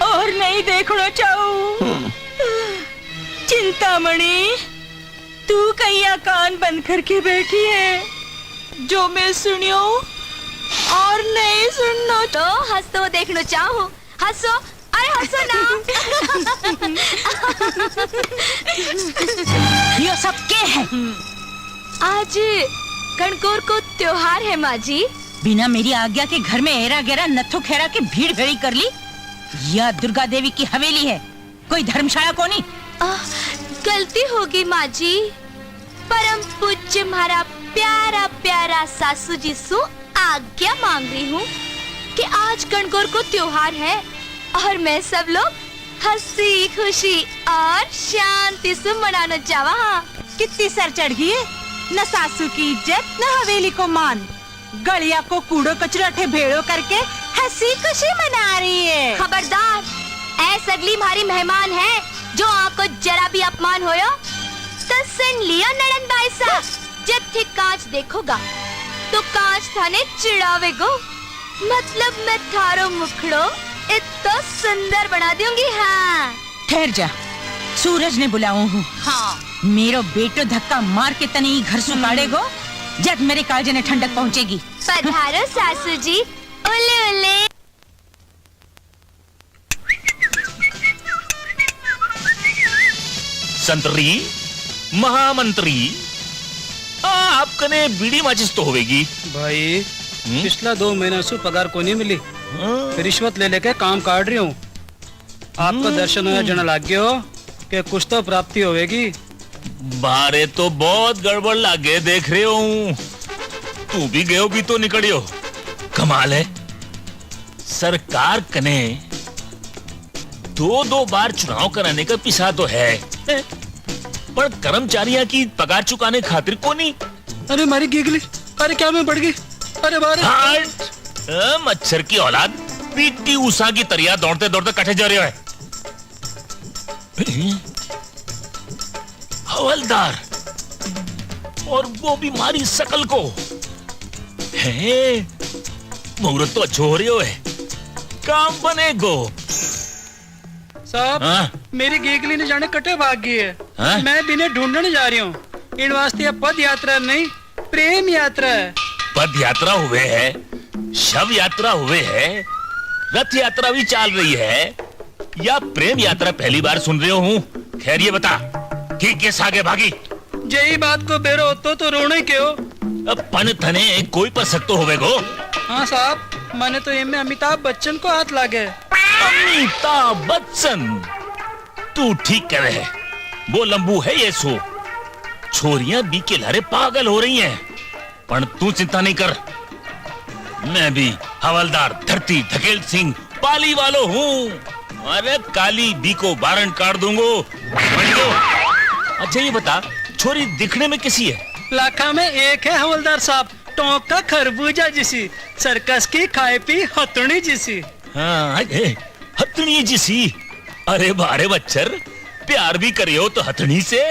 और नहीं देखना चाहूं। चिंतामणि, तू कहीं कान बंद करके बैठी है। जो मैं सुनियो और नहीं सुननो तो हंसो देखना चाहूं। हंसो, अरे हंसो ना। ये सब क्या है? आज गणगौर को त्योहार है माँ जी। बिना मेरी आज्ञा के घर में एरा गेरा नथु खेरा के भीड़ भरी कर ली। यह दुर्गा देवी की हवेली है, कोई धर्मशाला को नहीं। गलती होगी माँ जी। परम पूज्य हमारा प्यारा प्यारा सासू जी सु आज्ञा मांग रही हूँ कि आज गणगौर को त्योहार है और मैं सब लोग हंसी खुशी और शांति से मनाना चाहवा। हाँ, कितनी सर चढ़ गई है। न सासू की इज्जत न हवेली को मान। गलिया को कूड़ो कचरा ठे भेड़ो करके हंसी खुशी मना रही है। खबरदार, ऐस अगली हमारी मेहमान है जो आपको जरा भी अपमान होयो तो सुन लियो नड़नबाई सा। जब ठीक कांच देखोगा तो कांच थाने चिड़ावेगो। मतलब मैं थारो मुखड़ो इतना सुंदर बना दूंगी। हाँ, ठहर जा, सूरज ने बुलाऊं हूँ। हाँ, मेरो बेटो धक्का मार के तनी घर सुखाड़ेगो जब मेरे कालजे ने ठंडक पहुँचेगी। पधारो सासू जी। ओले ओले। संतरी महामंत्री आपकने बीड़ी माचिस तो होवेगी भाई। पिछला 2 महीना से पगार को नहीं मिली। रिश्वत ले लेके काम काट रही हूँ। आपका दर्शन होया जन लाग गयो कि कुछ तो प्राप्ति होवेगी। बारे तो बहुत गड़बड़ लागे देख रहे हूँ। तू भी गयो भी तो निकलियो। कमाल है, सरकार कने 2-2 बार चुनाव कराने का पिसा तो है, पर कर्मचारियों की पगार चुकाने खातिर को नहीं। अरे मारी गिगली, अरे क्या मैं बढ़ गई। अरे बारे मच्छर की औलाद, पीटी उषा की तरिया दौड़ते दौड़ते कटे जा रहे है। हवलदार, और वो बीमारी सकल को है। मुहूर्त तो अच्छो हो रही है, काम बनेगो। साहब, मेरी गेगली ने जाने कटे भाग गई है। मैं बिने ढूंढने जा रही हूँ। इन वास्ते पद यात्रा नहीं, प्रेम यात्रा है। पद यात्रा हुए है, शव यात्रा हुए है, रथ यात्रा भी चल रही है, या प्रेम यात्रा पहली बार सुन रहे हूँ। खैर ये बता कि किस आगे भागी? यही बात को बेरो तो रोने क्यों? अब पन थने कोई पर सकतो होवेगो। हाँ साहब, मैंने तो इनमें अमिताभ बच्चन को हाथ लागे। अमिताभ बच्चन, तू ठीक कह रहे। वो लंबू है ये सो। छोरियां भी के लारे पागल हो रही हैं, पर तू चिंता नहीं कर। मैं भी हवलदार धरती धकेल सिंह पाली वालो हूँ। अरे काली बी को बारण काट दूंगो। अच्छा ये बता, छोरी दिखने में कैसी है? लाखा में एक है हवलदार साहब, टोंक का खरबूजा जिसी, सर्कस की खाए पी हथुड़ी जिसी। हाँ, हथनी जिसी। अरे बारे बच्चर, प्यार भी करियो तो हथनी से।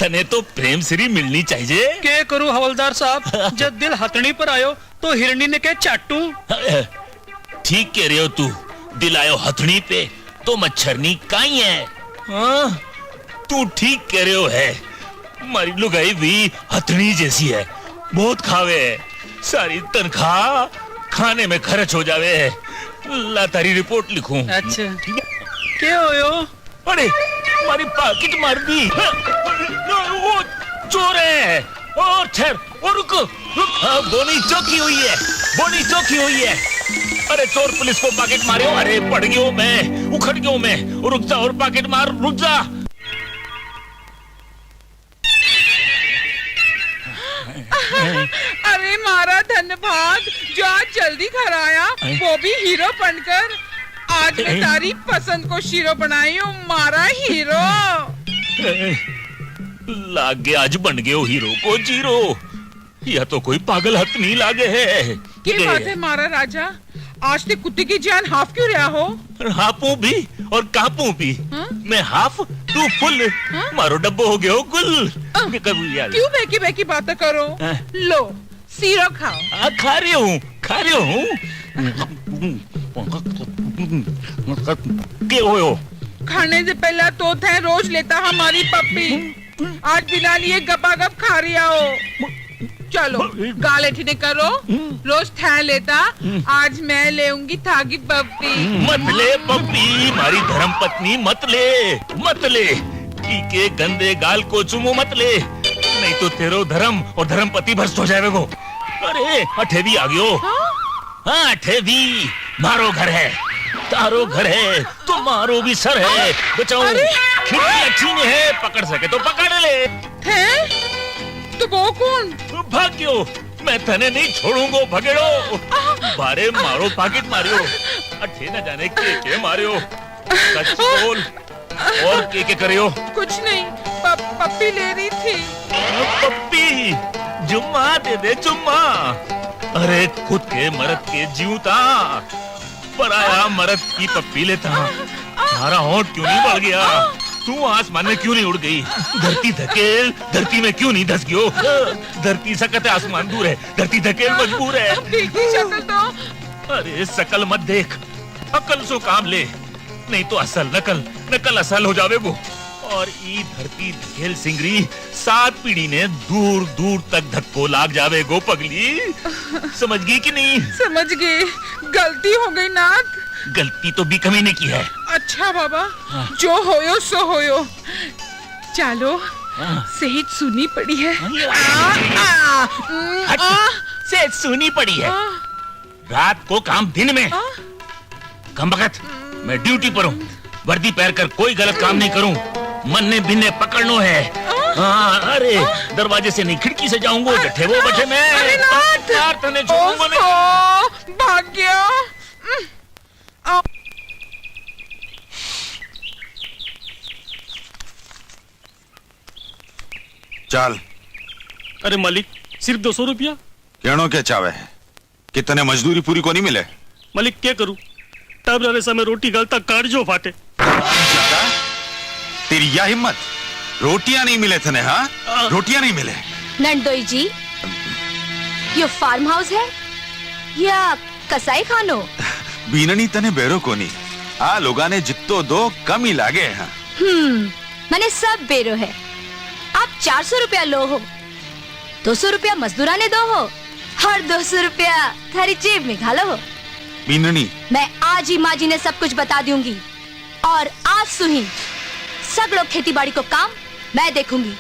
तने तो प्रेम श्री मिलनी चाहिए। क्या करूं हवलदार साहब, जब दिल हथनी पर आयो तो हिरणी ने क्या चाटू। ठीक कह रहे हो तू, दिल आयो हथनी पे तो मच्छरनी काई है। हाँ, तू ठीक कह रहे हो है। मारी लुगाई भी हथनी जैसी है, बहुत खावे है, सारी तनख्वाह खाने में खर्च हो जावे है। ला तारी रिपोर्ट लिखूं। अच्छा, क्या होयो? अरे हमारी पाकिट मार दी। वो चोर है। और ठहर, और रुक रुक। बोनी चौकी हुई है, बोनी चौकी हुई है। अरे चोर पुलिस को पाकिट मारियो। अरे पड़ गयो मैं, उखड़ गयो मैं। रुक जा और पाकिट मार, रुक जा। अरे मारा धन्यवाद जो आज जल्दी घर आया, वो भी हीरो बनकर। आज मैं तारी पसंद को शीरो बनाई हूँ, मारा हीरो। लागे आज बन गयो हीरो को जीरो। या तो कोई पागल हथ नहीं लागे है। ये बात है मारा राजा, आज ते कुत्ते की जान हाफ क्यों रहा हो? हाफू भी और कापू भी। मैं हाफ तू फुल, मारो डब्बो हो गया हो गुल। क्यों बेकी बेकी बातें करो? लो सीरो खाओ। खा रही हूँ क्या हो? खाने से पहला तो थे रोज लेता हमारी पप्पी, आज बिना लिए गपागप खा रिया हो। चलो गाले ठीने करो, रोज थे लेता, आज मैं लेऊंगी थागी पप्पी। मत ले पप्पी, मारी धर्म पत्नी मत ले के गंदे गाल को चुमो मत ले, नहीं तो तेरो धर्म और धर्म पति भ्रष्ट हो जाएगा। अरे अठेवी आ गयो। हाँ अठेवी, मारो घर है, तारो घर है, तुम्हारो भी सर है। बचाओ, खिड़की अच्छी नहीं है, पकड़ सके तो पकड़ ले। थे तो वो कौन? भाग्यो, मैं तने नहीं छोड़ूंगा भगेड़ो। बारे मारो पाकिट मारियो, अठे न जाने के मारियो। सच बोल, और के करियो? कुछ नहीं, पप्पी ले रही थी। पप्पी, जुम्मा दे दे जुम्मा। अरे खुद के मर्द के जीवता, पराया मर्द की पप्पी लेता। तारा होंठ क्यों नहीं बढ़ गया? तू आसमान में क्यों नहीं उड़ गई? धरती धकेल, धरती में क्यों नहीं धस गयो? धरती सकत है, आसमान दूर है, धरती धकेल मजबूर है। शक्ल तो। अरे शकल मत देख, अकल सो काम ले, नहीं तो असल नकल असल हो जावे वो। और ई धरती धकेल सिंगरी 7 पीढ़ी ने दूर दूर तक धक्को लाग जावे गो पगली। समझ गई कि नहीं? समझ गई, गलती हो गई नाथ। गलती तो भी कमी ने की है। अच्छा बाबा, जो होयो सो होयो। चलो, सेहत सुनी पड़ी है। सेहत सुनी पड़ी है। रात को काम दिन में। कम बखत, मैं ड्यूटी पर हूँ, वर्दी पहन कर कोई गलत काम नहीं करूँ। मन्ने बिन्ने पकड़नो है। अरे दरवाजे से नहीं, खिड़की से जाऊंगा। जठे वो बठे मैं तने छोड़ूंगा नहीं। भाग्य। चल। अरे मालिक, सिर्फ 200 रुपया। कहनो क्या चावे है? कितने मजदूरी पूरी को नहीं मिले? मालिक क्या करूं, तब रहने समय रोटी गलता काट जो फाटे। तेरी यह हिम्मत, रोटियां नहीं मिले थे? हाँ, रोटियां नहीं मिले। नंदोई जी, ये फार्म हाउस है या कसाई खानो? बीननी तने बेरो को नहीं, आ लोगा ने जित्तो दो कम ही लागे हैं। मैंने सब बेरो है। आप 400 रुपया लो हो, 200 रुपया मजदूरा ने दो हो, और 200 रुपया थारी जेब में घालो हो। बीननी, मैं आज ही माँ जी ने सब कुछ बता दूंगी, और आज सुही सब लोग खेती बाड़ी को काम मैं देखूंगी।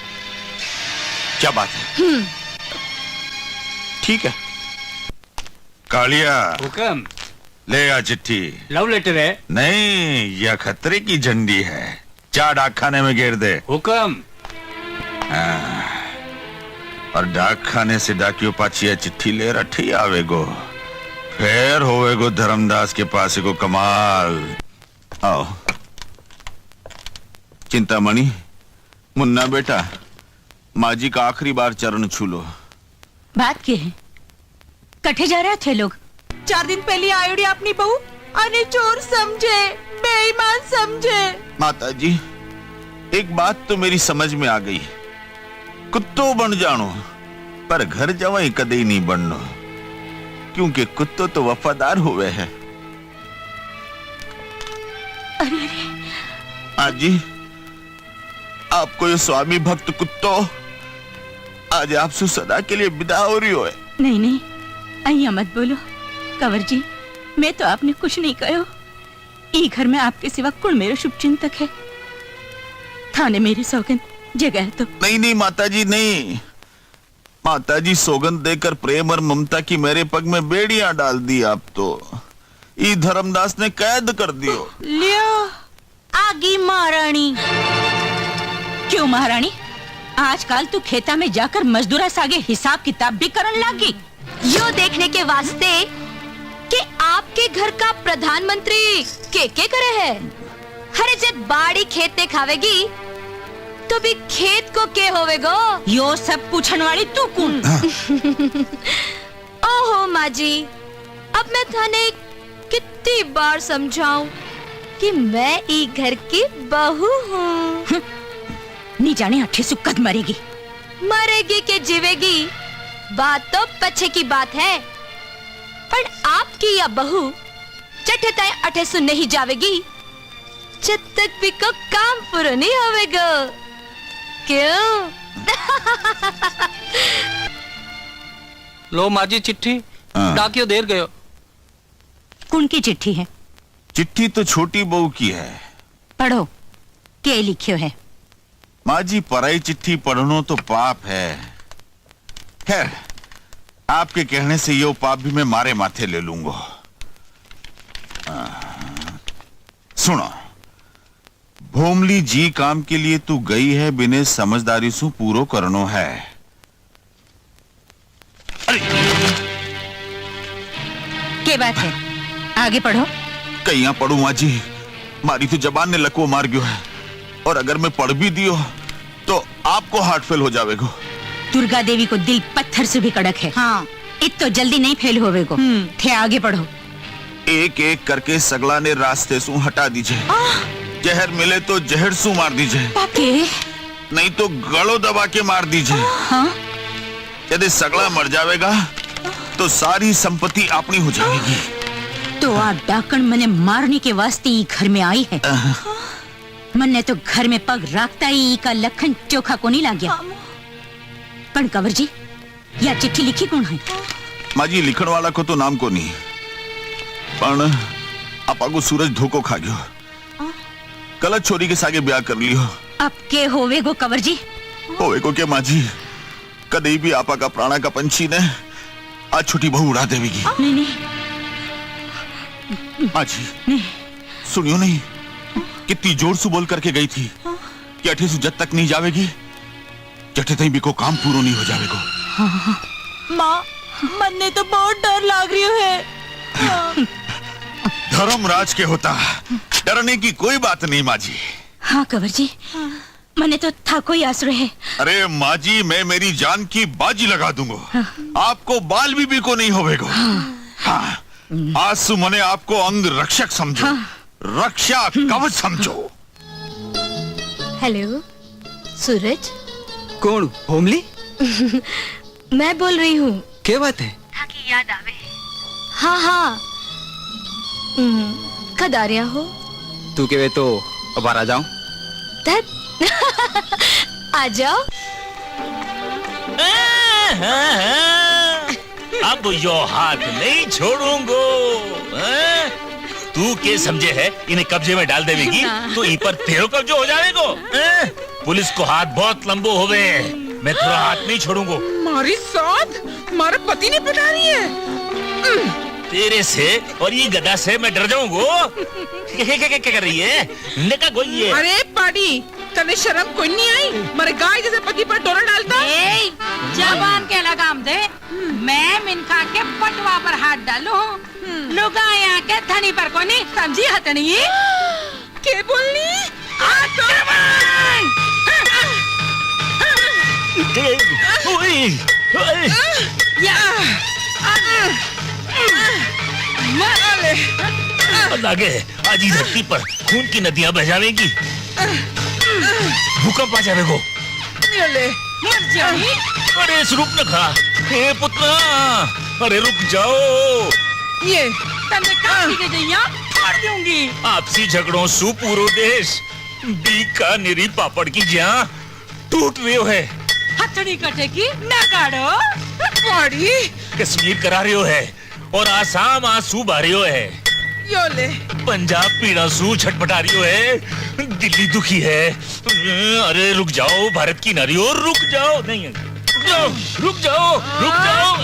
क्या बात है? ठीक है। कालिया, हुक्म। ले आ चिट्ठी। लव लेटर है? नहीं, यह खतरे की झंडी है, जा डाक खाने में घेर दे। हुक्म। और डाक खाने से डाकियो पाचिया चिट्ठी ले रठी आवेगो, फिर होवेगो धर्मदास के पास को कमाल। आओ चिंतामणि, मुन्ना बेटा, माँ जी का आखिरी बार चरण छू लो। बात क्या है? कठे जा रहे थे लोग? 4 दिन पहले आयोडी अपनी बहू अने चोर समझे, बेईमान समझे। माता जी, एक बात तो मेरी समझ में आ गई, कुत्तो बन जानो पर घर जवाई कदे नहीं बननो, क्योंकि कुत्तो तो वफादार हुए हैं। अरे आज जी, आपको ये स्वामी भक्त कुत्तो आज आपसे सदा के लिए विदा हो रही हो। नहीं, अయ్యా मत बोलो कंवर जी, मैं तो आपने कुछ नहीं कहो। ई घर में आपके सिवा कुल मेरा शुभ चिंतक है। थाने मेरी सौगंध जगह तो नहीं माता जी, नहीं। माता जी सौगंध देकर प्रेम और ममता की मेरे पग में बेड़ियां डाल दी आप तो। ई धर्मदास ने कैद कर दियो। लियो आगी महारानी। क्यों महारानी? आजकल तू खेता में जाकर मजदूरा सागे हिसाब किताब भी करन लागी। यो देखने के वास्ते कि आपके घर का प्रधानमंत्री के करे है। हरे जब बाड़ी खेत ने खावेगी तो भी खेत को के होवेगो? यो सब पूछन वाली तू कौन? ओहो माँ जी, अब मैं थाने कितनी बार समझाऊं कि मैं ई घर की बहू हूँ। नहीं जाने अठे सु कद मरेगी। मरेगी के जीवेगी बात तो पछे की बात है, पर आपकी यह बहू चटताए अठे सु नहीं जावेगी जब तक भी को काम पूरा नहीं होवेगा। क्यों? लो माजी चिट्ठी, डाकियो देर गयो। कौन की चिट्ठी है? चिट्ठी तो छोटी बहू की है। पढ़ो, क्या लिखियो है? माँ जी, पराई चिट्ठी पढ़नो तो पाप है। खैर, आपके कहने से यो पाप भी मैं मारे माथे ले लूंगा। सुनो, भोमली जी काम के लिए तू गई है, बिने समझदारी सु पूरो करनो है। क्या बात है? आगे पढ़ो। कहीं पढ़ू माँ जी, मारी तो जबान ने लकवो मार गयो है, और अगर मैं पढ़ भी दियो तो आपको हार्ट फेल हो जावेगो। दुर्गा देवी को दिल पत्थर से भी कड़क है। हाँ, इत तो जल्दी नहीं फेल होवेगो। थे आगे पढ़ो। एक एक करके सगला ने रास्ते सु हटा दीजिए। जहर मिले तो जहर सु मार दीजिए, नहीं तो गलो दबा के मार दीजिए। हाँ? यदि सगला मर जावेगा तो सारी संपत्ति अपनी हो जाएगी। तो आप डाकण मने मारने के वास्ते ही घर में आई है। मन्ने तो घर में पग रखता ही का लखन चोखा को नहीं लाग गया। पण कंवर जी, यह चिट्ठी लिखी कौन है? माँ जी, लिखण वाला को तो नाम को नहीं, पण आपा को सूरज धोखो खा गयो। गलत छोरी के सागे ब्याह कर लियो। अब के होवेगो कंवर जी? होवेगो के माँ जी, कभी भी आपा का प्राणा का पंछी ने आज छोटी बहू उड़ा देवेगी। नहीं नहीं माँ जी, सुनियो नहीं, कितनी जोर से बोल करके गई थी कि अठे सु जब तक नहीं जावेगी जठे तई भी को काम पूरा नहीं हो जावेगो। माँ, मन्ने तो बहुत डर लाग रही है। धर्मराज के होता डरने की कोई बात नहीं माँ जी। हाँ कंवर जी, मने तो था कोई आसरे है। अरे माँ जी, मैं मेरी जान की बाजी लगा दूंगा। आपको बाल भी को नहीं होवेगो। हाँ, आज सु मने आपको अंग रक्षक समझो। रक्षा कवच समझो। हेलो सूरज। कौन? भोमली? मैं बोल रही हूँ। क्या बात है? ताकि याद आवे। हाँ हाँ, कद आ रहा हो? तू के वे तो अब आ जाऊं? आ जाओ। अब यो हाथ नहीं छोड़ूंगो। तू के समझे है इन्हें कब्जे में डाल देवेगी तो इन पर तेरो कब्जे हो जाएगो। पुलिस को हाथ बहुत लंबो होवे, मैं थोड़ा हाथ नहीं छोड़ूंगो। हमारी साथ हमारे पति ने पटा रही है। तेरे से और ये गदा से मैं डर जाऊंगो। क्या कर रही है? निका कोई है? अरे पाड़ी, तने शर्म कोई नहीं आई? मारे गाय जैसे पति पर डोरा डालता। जबान के लगाम दे। मैं मिनखा के पटवा पर हाथ डालू, लुगाया के थनी पर को नहीं समझी हतनी। के बोलनी? लागे आज ही धरती पर खून की नदियां बह जाएगी, भूकंप आ जाएगो। मर जाएगी। अरे रुक न खा, हे पुत्रा, अरे रुक जाओ। ये तने काटी के जइया मार दूंगी। आपसी झगड़ों सु पूरो देश बीकानेरी पापड़ की जहाँ टूट रही है। हथड़ी कटे की न काढ़ो। पाड़ी कश्मीर करा रही है और आसाम आंसू बारियो है। योले पंजाब पीड़ा सू छटपटा रही है, दिल्ली दुखी है। अरे रुक जाओ भारत की नारियों, रुक जाओ। नहीं रुक जाओ, रुक जाओ।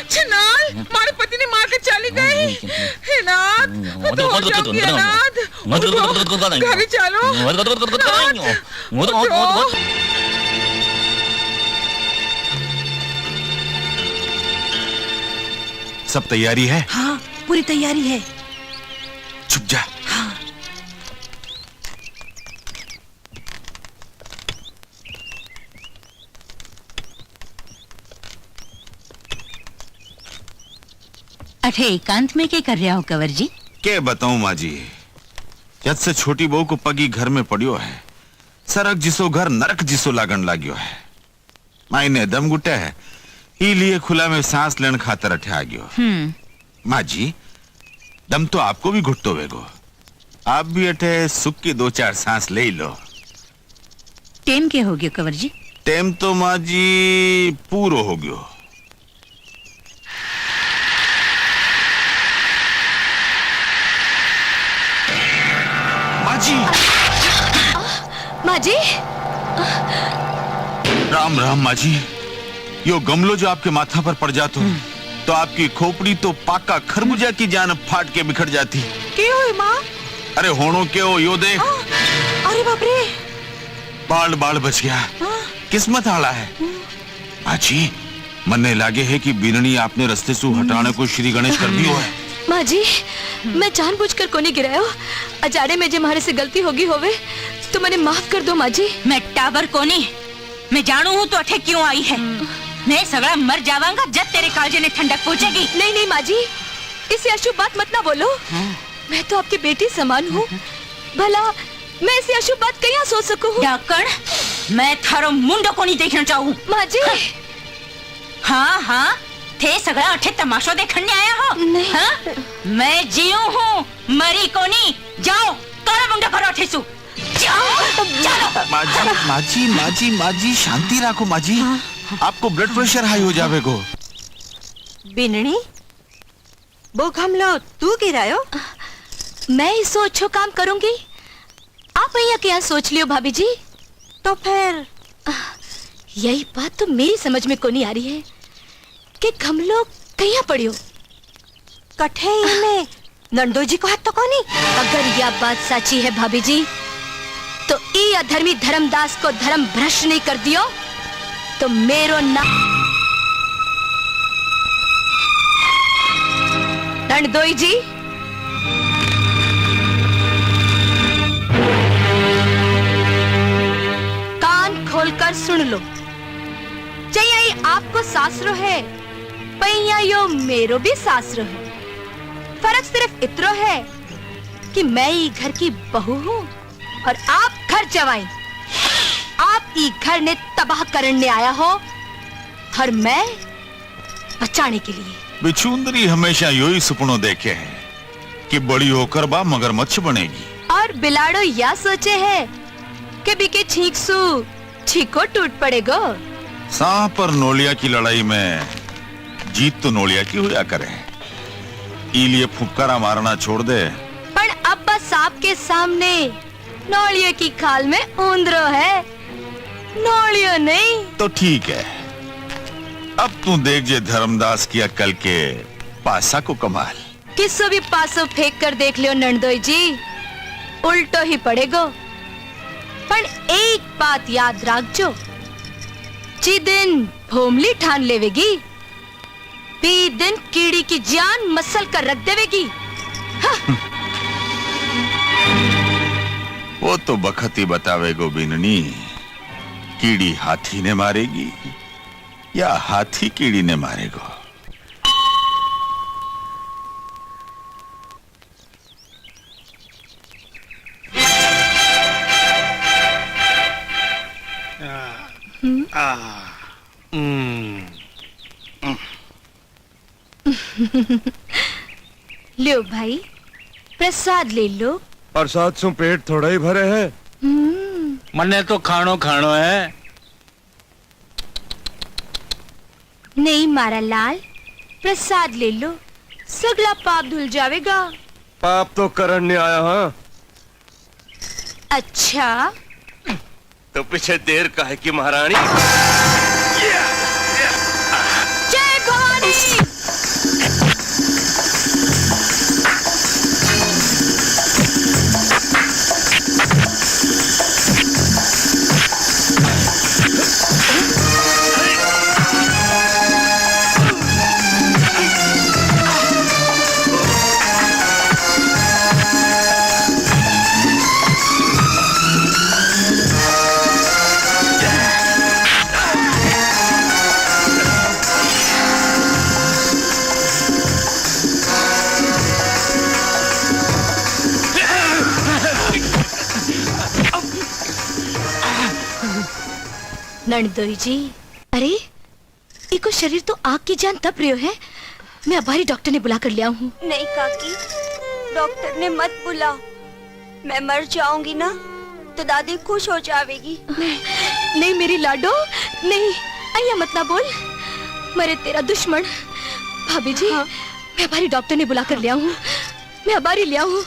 छिनाल, हमारे पति ने मार के चली गई। हे नाथ, तो हो जाओगी अनाथ। घर चलो। सब तैयारी है? हाँ, पूरी तैयारी है। चुप जा। हाँ। अठे एकांत में के कर रहा हो कंवर जी? के बताऊं माँ जी, जब से छोटी बहू को पगी घर में पड़ियो है, सरक जिसो घर नरक जिसो लागण लाग्यो है। मायने दम गुटे है, ही लिए खुला में सांस लेने खातर अठे आ गयो। माँ जी, दम तो आपको भी घुटतो वेगो, आप भी अठे सुख की 2-4 सांस ले लो। टेम के हो गयो कंवर जी? टेम तो माँ जी पूरो हो गयो। माँ जी, माँ जी, राम राम माँ जी, यो गमलो जो आपके माथा पर पड़ जातो तो आपकी खोपड़ी तो पाका खरबूजा की जान फाट के बिखर जाती। क्यों हुई माँ? अरे होनो क्यों, यो देख। अरे बाप रे, बाल बाल बच गया, किस्मत आला है। माँ जी, मन्ने लागे है कि बिननी आपने रस्ते से हटाने को श्री गणेश कर दियो है। माँ जी, मैं जानबूझकर को नहीं गिरायो। अजाड़े में जो हमारे से गलती होगी होवे तो मैंने माफ कर दो माँ जी। मैं टावर कोनी, मैं जानू हूँ तो अठे क्यों आई है। मैं सगड़ा मर जावांगा जब तेरे कालजे ने ठंडक पहुँचेगी। नहीं नहीं माँ जी, इसे अशुभ बात मत ना बोलो। मैं तो आपकी बेटी समान हूँ, भला मैं इसे अशुभ बात कहीं सोच सकूँ? डाकण, मैं थारो मुंडो को नहीं देखना चाहूँ। माँ जी, हाँ हाँ, थे सगड़ा अठे तमाशो देखने आया हो? नहीं। हाँ? मैं जीऊ हूँ, मरी को नहीं। जाओ, तारा मुंडो करो अठे सु। जाओ, चलो। माँ जी, माँ जी, माँ जी, माँ जी, शांति रखो माँ जी, आपको ब्लड प्रेशर हाई हो जावेगो। बिननी, वो गमलो तू गिरायो? मैं ही सोचो काम करूंगी, आप भैया क्या सोच लियो भाभी जी? तो फिर यही बात तो मेरी समझ में को नहीं आ रही है कि गमलो कहीं पड़ियो। कठे में नंदो जी को हाथ तो कोनी। अगर यह बात सच्ची है भाभी जी, तो ई अधर्मी धर्मदास को धर्म भ्रष्ट नहीं कर दियो तो मेरो नाम नंदोई जी। कान खोलकर सुन लो, चाहिए आपको सासरो है, पैया यो मेरो भी सासरो है। फर्क सिर्फ इतना है कि मैं ही घर की बहू हूँ और आप घर जवाई। आप ही घर ने तबाह करने आया हो और मैं बचाने के लिए। बिछुंदरी हमेशा यो ही सपनों देखे हैं कि बड़ी होकर बा मगरमच्छ बनेगी। और बिलाड़ो यह सोचे है कि बिके छींक सु छीको टूट पड़ेगो। सांप और नोलिया की लड़ाई में जीत तो नोलिया की हुआ करे, इलिए फुफकारा मारना छोड़ दे। पर अब बस आपके सामने नौलियो की खाल में ऊंदरो है, नौलियो नहीं। तो ठीक है, अब तू देख जे धर्मदास की अक्ल के पासा को कमाल। किसो भी पासो फेंक कर देख लियो नंदोई जी, उल्टो ही पड़ेगो। पर एक बात याद रखजो, जी दिन भोमली ठान लेवेगी, बी दिन कीड़ी की जान मसल कर रख देवेगी। हाँ। वो तो बखत ही बतावेगो बिननी, कीड़ी हाथी ने मारेगी या हाथी कीड़ी ने मारेगो। लो भाई, प्रसाद ले लो। प्रसाद से पेट थोड़ा ही भरे है। मने तो खानो खानो है। नहीं मारा लाल, प्रसाद ले लो, सगला पाप धुल जाएगा। पाप तो करण ने आया। हाँ, अच्छा तो पीछे देर का है कि महारानी। जय भवानी। नंदोई जी, अरे इको शरीर तो आग की जान तप रही है। मैं अबारी डॉक्टर ने बुला कर लिया हूँ। नहीं काकी, डॉक्टर ने मत बुला। मैं मर जाऊंगी ना तो दादी खुश हो जाएगी। नहीं मेरी लाडो, नहीं अय्या मत ना बोल, मरे तेरा दुश्मन। भाभी जी, मैं अबारी डॉक्टर ने बुला कर लिया हूँ, मैं अबारी लिया हूँ।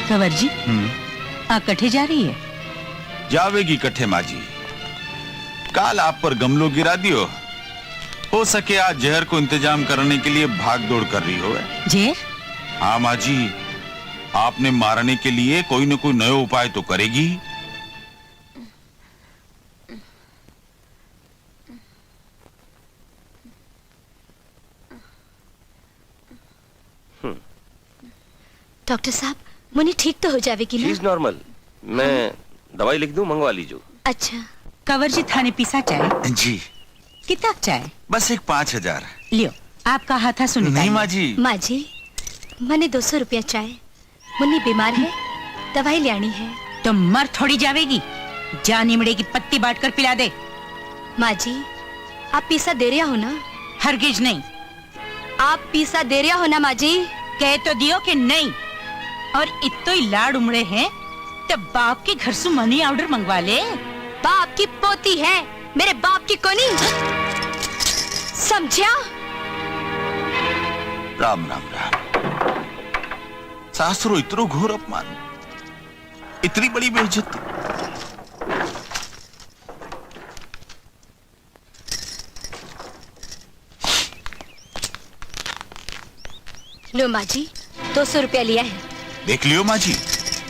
कंवर जी, आ कठे जा रही है? जावेगी कट्ठे माँ जी। काल आप पर गमलो गिरा दियो, हो सके आज जहर को इंतजाम करने के लिए भाग दौड़ कर रही हो। जहर? हाँ माँ जी, आपने मारने के लिए कोई न कोई नया उपाय तो करेगी। डॉक्टर साहब, मुन्नी ठीक तो हो जाएगी ना? चीज नॉर्मल। मैं दवाई लिख दूं, मंगवा लीजिए। अच्छा। कंवर जी, थाने पीसा चाय? जी। कितना चाय? बस एक 5000। लियो, आपका हाथा सुन। नहीं माँ जी। माँ जी, मैंने 200 रुपया चाय। मुन्नी बीमार है, दवाई ले आनी है। तो मर थोड़ी जावेगी, जा निमड़े की पत्ती बांट कर पिला दे। माँ जी, आप पीसा दे रहा हो ना? हरगिज नहीं। आप पीसा दे रहा हो ना माँ जी? कह तो दियो कि नहीं। और इतो ही लाड़ उमड़े हैं तो बाप के घर से मनी ऑर्डर मंगवा ले। बाप की पोती है, मेरे बाप की कोनी, समझा? राम राम राम। सासरो इतनो घोर अपमान, इतनी बड़ी बेइज्जती। लो माँ जी, 200 रुपया लिया है। देख लियो माँ जी,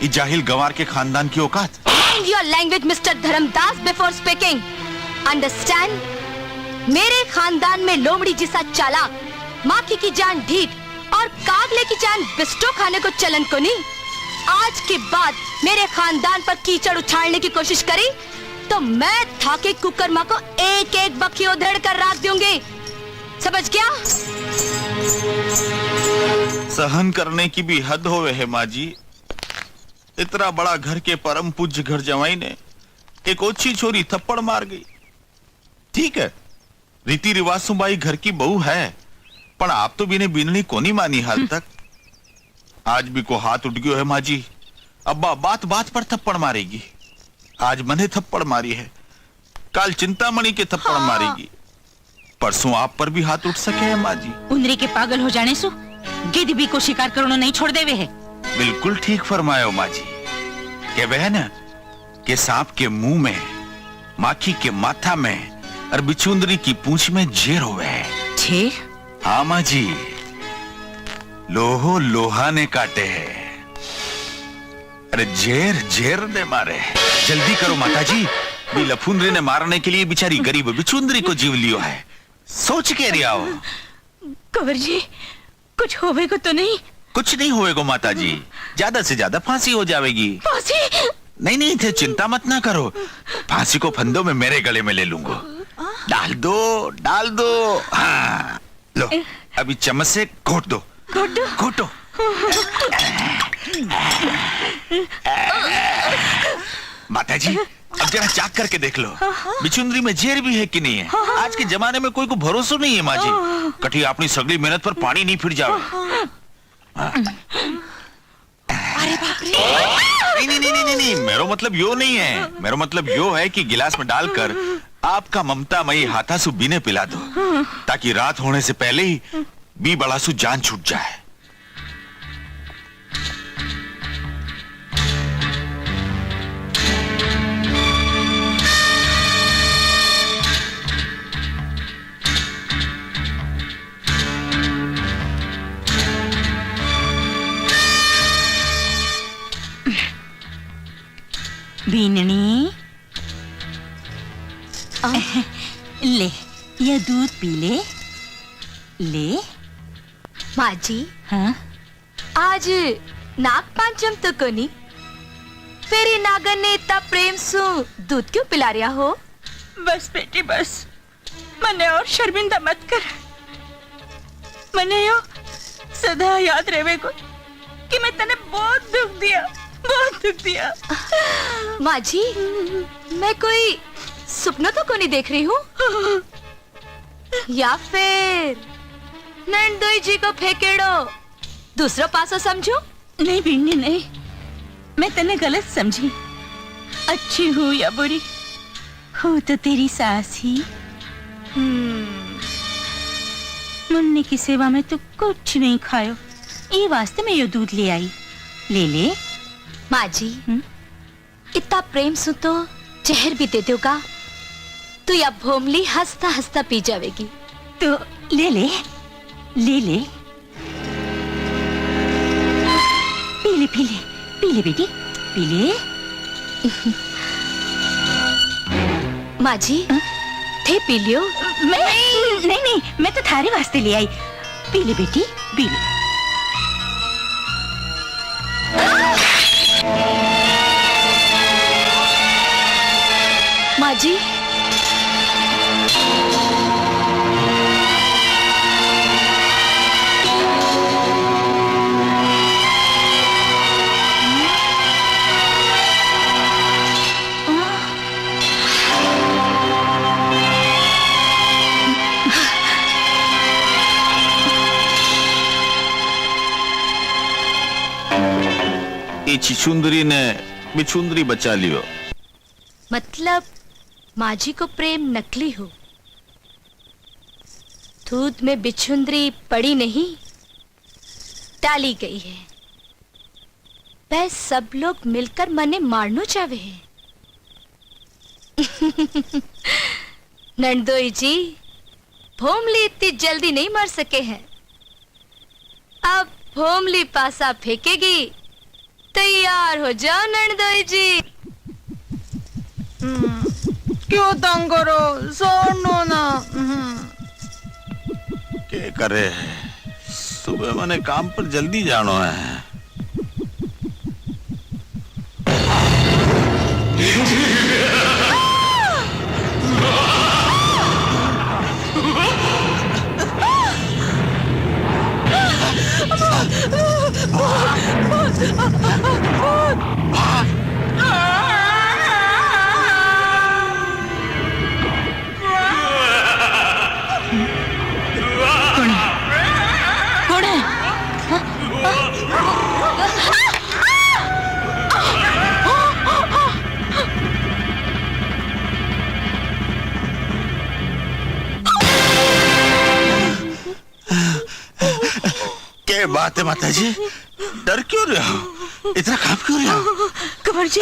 ये जाहिल गंवार के खानदान की औकात। Mind your language, Mr. Dharmdas, before speaking. Understand? मेरे खानदान में लोमड़ी जिसा चालाक, माखी की जान ढीठ और कागले की जान बिस्टो खाने को चलन को नहीं। आज के बाद मेरे खानदान पर कीचड़ उछालने की कोशिश करी तो मैं थाके कुकर माँ को एक एक बखी उधेड़ कर रख दूंगी, समझ गया? सहन करने की भी हद होवे है माँ जी। इतना बड़ा घर के परम पूज्य घर जवाई ने एक ओछी छोरी थप्पड़ मार गई। ठीक है, रीति रिवाज सुबाई घर की बहू है, पर आप तो बिने बिननी कोनी मानी हाल तक। आज भी को हाथ उठ गयो है माँ जी। अब्बा बात बात पर थप्पड़ मारेगी। आज मने थप्पड़ मारी है, काल चिंतामणि के थप्पड़ मारेगी, परसों आप पर भी हाथ उठ सके है माँ जी। उंदरी के पागल हो जाने से गिद्ध भी को शिकार करना नहीं छोड़ देवे है। बिल्कुल ठीक फरमायो माँ जी। के बहन के सांप के मुंह में, माखी के माथा में और बिचुंदरी की पूंछ में जेर होवे है। जेर? हाँ माँ जी, लोहो लोहा ने काटे है। अरे जेर जेर ने मारे। जल्दी करो माता जी, भी लफुंदरी ने मारने के लिए बेचारी गरीब बिचुंदरी को जीव लियो है। सोच के रिया हो। कंवर जी, कुछ होवेगा तो नहीं? कुछ नहीं होएगा माता जी, ज्यादा से ज्यादा फांसी हो जाएगी। फांसी? नहीं नहीं थे, चिंता मत ना करो, फांसी को फंदों में मेरे गले में ले लूंगा। डाल दो डाल दो। हाँ लो, अभी चम्मच से घोट दो। घोटो। माता जी, अब जरा चाक करके देख लो, बिचुंदरी में जेर भी है कि नहीं है। आज के जमाने में कोई को भरोसा नहीं है माँ जी, कटी अपनी सगली मेहनत पर पानी नहीं फिर जावे। अरे बाप रे। नहीं, मेरा मतलब यो नहीं है। मेरा मतलब यो है कि गिलास में डालकर आपका ममतामयी हाथासु बीने पिला दो, ताकि रात होने से पहले ही बी बड़ासु जान छूट जाए। बीननी, ले ये दूध पी ले। ले माँ जी। हाँ? आज नाग पांचम तो कोनी, फेरी नागन ने इतना प्रेम सु दूध क्यों पिला रहा हो? बस बेटी बस, मने और शर्मिंदा मत कर। मने यो सदा याद रहे को कि मैं तने बहुत दुख दिया। बहुत दुख दिया। माँ जी, मैं कोई सपना तो नहीं देख रही हूँ, या फिर नंदोई जी को फेंकेड़ो दूसरा पासा समझो? नहीं भिंडी नहीं, मैं तने गलत समझी। अच्छी हूँ या बुरी हूँ तो तेरी सास ही। मुन्ने की सेवा में तो कुछ नहीं खायो, ये वास्ते मैं ये दूध ले आई। ले ले। माँ जी, इतना प्रेम सु तो जहर भी दे दोगा तो या भोमली हंसता हंसता पी जाएगी। तो ले ले, ले ले, पी ले, पी ले, पी ले बेटी, पी ले। माँ जी, थे पी लियो। मैं नहीं नहीं, मैं तो थारे वास्ते ले आई। पी ले बेटी, पी ले। माँ जी, ये छिछुंदरी ने बिछुंदरी बचा लियो। मतलब माँ जी को प्रेम नकली हो, दूध में बिछुंदरी पड़ी नहीं, डाली गई है। वह सब लोग मिलकर मने मारनो चाहे हैं। नंदोई जी, भोमली इतनी जल्दी नहीं मर सके हैं। अब भोमली पासा फेंकेगी, तैयार हो जाओ नंदोई जी। क्यों तंग करो, सोनो ना। क्या करे, सुबह मैंने काम पर जल्दी जाना है। कौन है? क्या बात है माता जी, डर क्यों रहे हो, इतना काम क्यों रहे हो? कमर जी,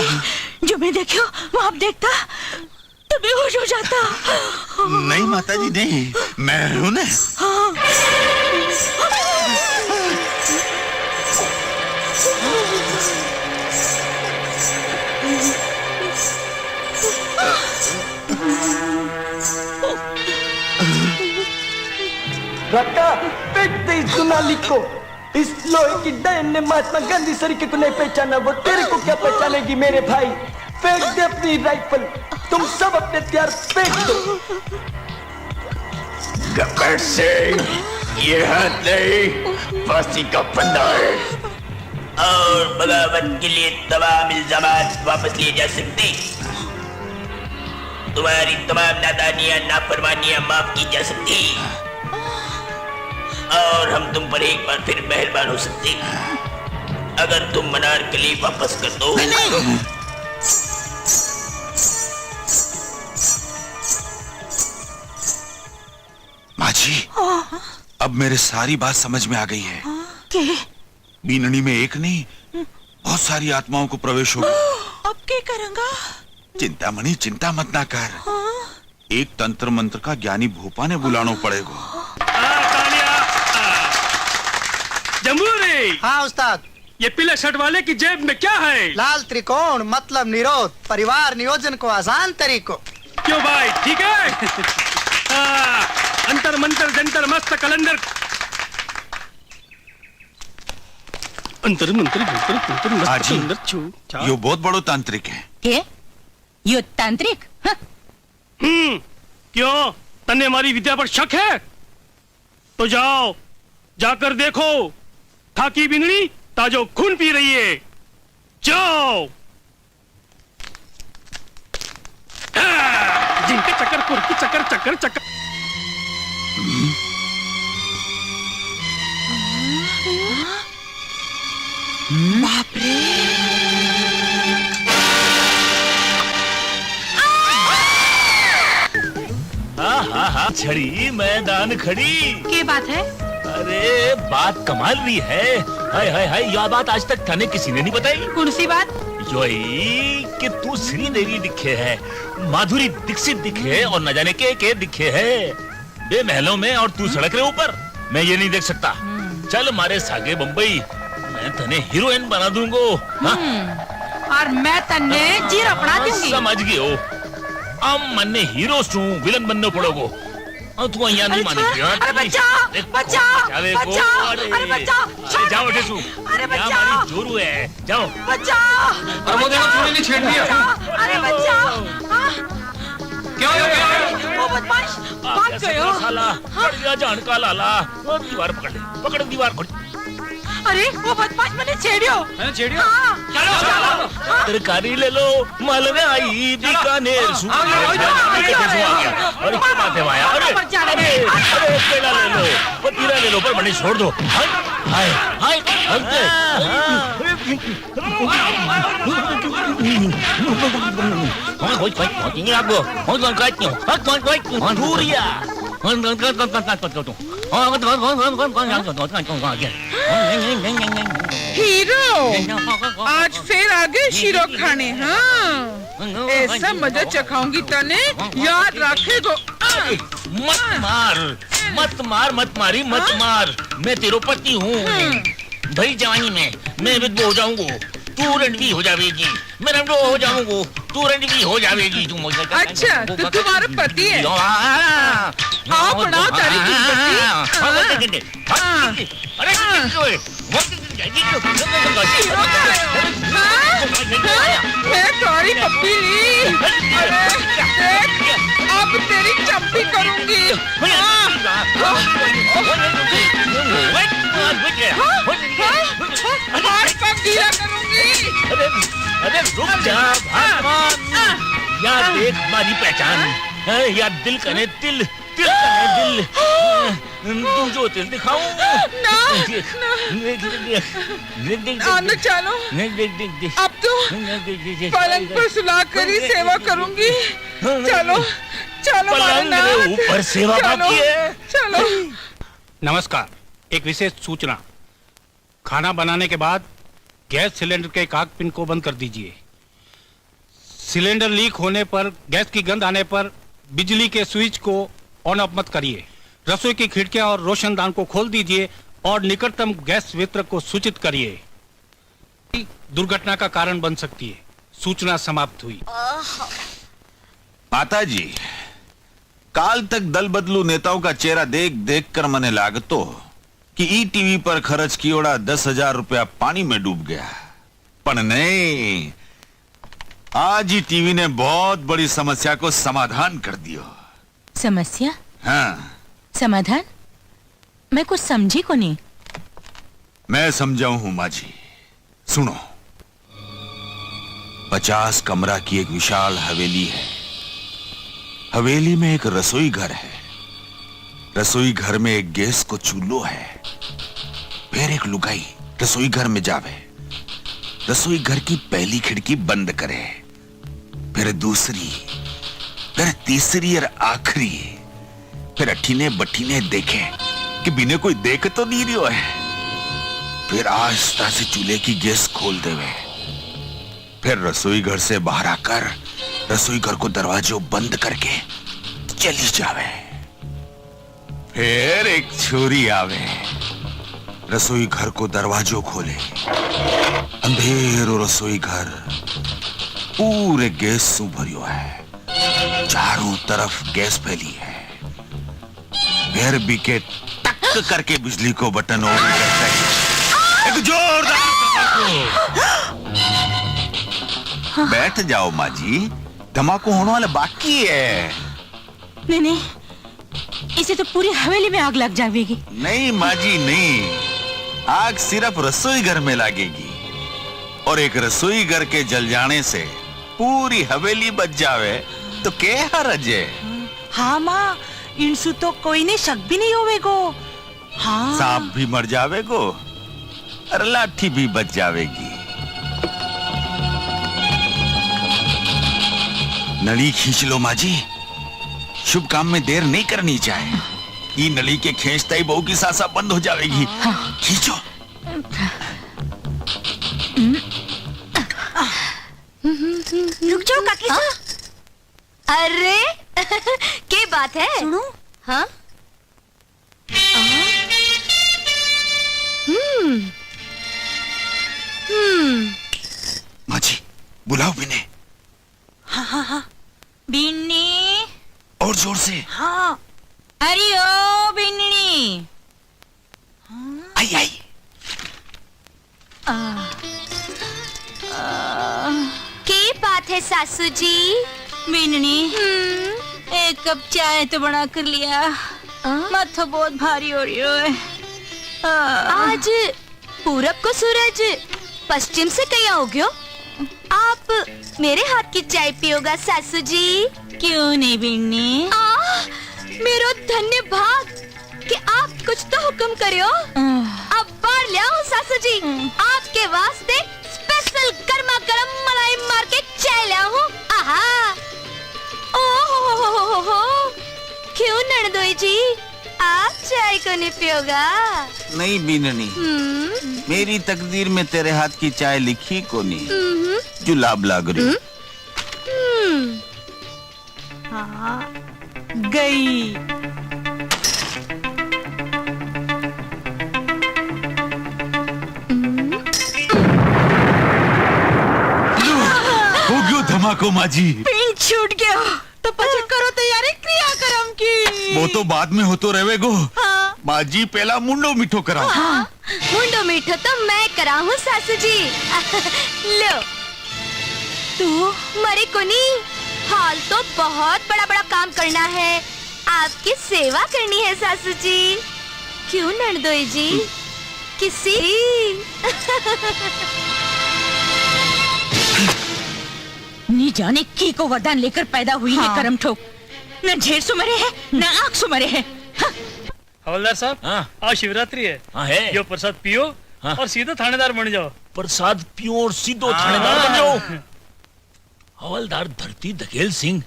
जो मैं देखियो वो आप देखता तो बेहोश हो जाता। नहीं माता जी नहीं, मैं हूं ना। रक्का पेट दे इस दुनाली को, इस लोहे की डैन ने महात्मा गांधी सरीके को नहीं पहचाना, वो तेरे को क्या पहचानेगी मेरे भाई। फेंक दे अपनी राइफल, तुम सब अपने हथियार फेंक दो। गब्बर सिंह, ये हाथ नहीं, फांसी का फंदा है। और बगावत के लिए तमाम इल्जामात वापस लिए जा सकते, तुम्हारी तमाम नादानियां नाफरमानियां माफ की जा सकती, और हम तुम पर एक बार फिर मेहरबान हो सकते अगर तुम मनार के लिए वापस कर दो। माँ जी, अब मेरे सारी बात समझ में आ गई है। बीननी में एक नहीं, बहुत सारी आत्माओं को प्रवेश होगा। अब क्या करूंगा? चिंतामणि, चिंता मत ना कर। एक तंत्र मंत्र का ज्ञानी भोपा ने बुलाना पड़ेगा। जम्बूरी। हाँ उस्ताद। ये पीले शर्ट वाले की जेब में क्या है? लाल त्रिकोण मतलब निरोध, परिवार नियोजन को आसान तरीको। क्यों भाई, ठीक है? अंतर मंतर जंतर मस्त कलंदर, अंतर मंतर जंतर मंतर मस्त कलंदर छू। यो बहुत बड़ो तांत्रिक है। के? यो तांत्रिक? क्यों, तन्ने हमारी विद्या पर शक है? तो जाओ, जाकर देखो, थाकी बिंगड़ी ताजो खून पी रही है। जाओ। जिनके चक्कर कुर्की चक्कर चक्कर चक्कर। बाप रे। हाँ, छड़ी मैदान खड़ी। क्या बात है? अरे बात कमाल रही है। हाय हाय हाय, यह बात आज तक थाने किसी ने नहीं बताई। कौन सी बात? योई कि तू श्रीदेवी दिखे है, माधुरी दीक्षित दिखे और न जाने के दिखे है बे महलों में, और तू सड़क रे ऊपर। मैं ये नहीं देख सकता। चल मारे सागे बम्बई, मैं तने हीरोइन बना दूंगो। और मैं तन्ने जीरो बना दूंगी। समझ गए हो? अब मन्ने हीरो सू विलन बनने पड़ोगो। और तू यहाँ नहीं मानेगी। अरे बच्चा, बच्चा, बच्चा, अरे बच्चा, जाओ ठेसू। अरे बच्चा, हमारी जोरू है, जाओ। बच्चा, अरे वो देखो तूने नहीं छेड़ दिया। अरे बच्चा, क्या हो गया? वो बदमाश भाग गए हो। साला पड़ गया जान का लाला। और दीवार पकड़ ले, पकड़ दीवार पकड़। अरे वो बदमाश मैंने छेड़ियो। मैंने छेड़ियो? चलो। तरकारी ले लो, मालवे आई बीकानेर सू। अरे क्या बात है माया? अरे अरे पेड़ा ले लो, पतीला ले लो, पर मनी छोड़ दो। हाय हाय हाय हीरो आज फिर आगे शीरो खाने। हाँ ऐसा मजा चखाऊंगी तने, याद रखेगो। मत मार, मत मार, मत मारी, मत मार। मैं तेरो पति हूँ। भाई जवानी में मैं विधवा हो जाऊंगा, तू रणवी हो जाएगी। मैं रणवी हो जाऊंगा, तू रणवी हो जाएगी। तुम अच्छा तो तुम्हारा पति है? आओ पढ़ाओ तारी दुर्गति। मैं तुम्हारी पप्पी ली। अब तेरी चंपी करूंगी। हाथ पग गीला करूंगी। अरे रुक जा भगवान। यार देख मारी पहचान है, यार दिल कने दिल, दिल कने दिल। तू जो दिल दिखाऊं ना चलो। अब तो पलंग पर सुला कर ही सेवा करूंगी। चलो चलो पलंग के ऊपर सेवा बाकी है। चलो। नमस्कार, एक विशेष सूचना। खाना बनाने के बाद गैस सिलेंडर के काक पिन को बंद कर दीजिए। सिलेंडर लीक होने पर, गैस की गंध आने पर बिजली के स्विच को ऑन ऑफ मत करिए। रसोई की खिड़कियां और रोशनदान को खोल दीजिए और निकटतम गैस वितरक को सूचित करिए। दुर्घटना का कारण बन सकती है। सूचना समाप्त हुई। माता जी, काल तक दल बदलू नेताओं का चेहरा देख देख कर मने लागतो कि ई टीवी पर खर्च कियोड़ा 10,000 रुपया पानी में डूब गया। पर नहीं, आज ही टीवी ने बहुत बड़ी समस्या को समाधान कर दियो। समस्या? हाँ। समाधान? मैं कुछ समझी को नहीं। मैं समझाऊं हूं माँ जी, सुनो। 50 कमरा की एक विशाल हवेली है। हवेली में एक रसोई घर है। रसोई घर में एक गैस को चूल्हो है। फिर एक लुगाई रसोई घर में जावे, रसोई घर की पहली खिड़की बंद करे, फिर दूसरी, फिर तीसरी और आखिरी, फिर अठीने बठीने देखे कि बिने कोई देख तो नहीं रही है। फिर आहिस्ता से चूल्हे की गैस खोल देवे। फिर रसोई घर से बाहर आकर रसोई घर को दरवाजों बंद करके चली जावे। फिर एक छोरी आवे, रसोई घर को दरवाजों खोले। अंधेरो रसोई घर पूरे गैस से भरियो है। चारों तरफ गैस फैली है। फिर बीके टक करके बिजली को बटन ऑन करता है। एक जोरदार धमाका। बैठ जाओ माँ जी, धमाका होने वाला बाकी है। नहीं नहीं, इसे तो पूरी हवेली में आग लग जाएगी। नहीं माँ जी नहीं, आग सिर्फ रसोई घर में लगेगी और एक रसोई घर के जल जाने से पूरी हवेली बच जावे तो के हरज है? हाँ माँ, इनसु तो कोई ने शक भी नहीं होवेगो। हाँ। सांप भी मर जावेगो और लाठी भी बच जावेगी। नली खींच लो माँ जी, शुभ काम में देर नहीं करनी चाहिए। ये नली के खींचता ही बहू की सांसा बंद हो जाएगी। खींचो। रुक जाओ काकी। अरे क्या बात है? सुनो। हाँ। माँ जी बुलाओ बिन्ने। हाँ हाँ हाँ। बिन्नी। और जोर से। हाँ। अरे ओ बिन्नी। आई आई। क्या बात है सासू जी? बिन्नी, एक कप चाय तो बना कर लिया। माथा बहुत भारी हो रही है। आज पूरब को सूरज पश्चिम से कहीं आओगे? आप मेरे हाथ की चाय पियोगा सासू जी? क्यों नहीं बिन्नी? मेरो धन्य भाग कि आप कुछ तो हुक्म करियो। अब बाहर ले आओ सासू जी, आपके वास्ते स्पेशल गर्मा गर्म मलाई मार के चाय ले आऊं। आहा, ओहो, क्यों ननदोई जी, आप चाय को नहीं पियोगा? नहीं बीननी, मेरी तकदीर में तेरे हाथ की चाय लिखी को नहीं, जुलाब लाग रही। हाँ, गई। हो गयो धमाको माँ जी। पिन छूट गया तो पछे करो तैयारी क्रियाक्रम की। वो तो बाद में होतो रहेगो। हाँ। माँ जी पहला मुंडो मीठो कराओ। हाँ, मुंडो मीठो तो मैं कराऊं सासू जी। लो तू मरे को नहीं, हाल तो बहुत बड़ा बड़ा काम करना है, आपकी सेवा करनी है सासू जी। क्यों नंदोई जी? किसी नी जाने की को वरदान लेकर पैदा हुई है करम ठोक। न ढेर सुमरे है न आँख सुमरे है। हवलदार साहब, आज शिवरात्रि है। है। यो प्रसाद पियो और सीधा थानेदार बन जाओ। प्रसाद पियो और सीधो थानेदार बन जाओ। हवलदार धरती धकेल सिंह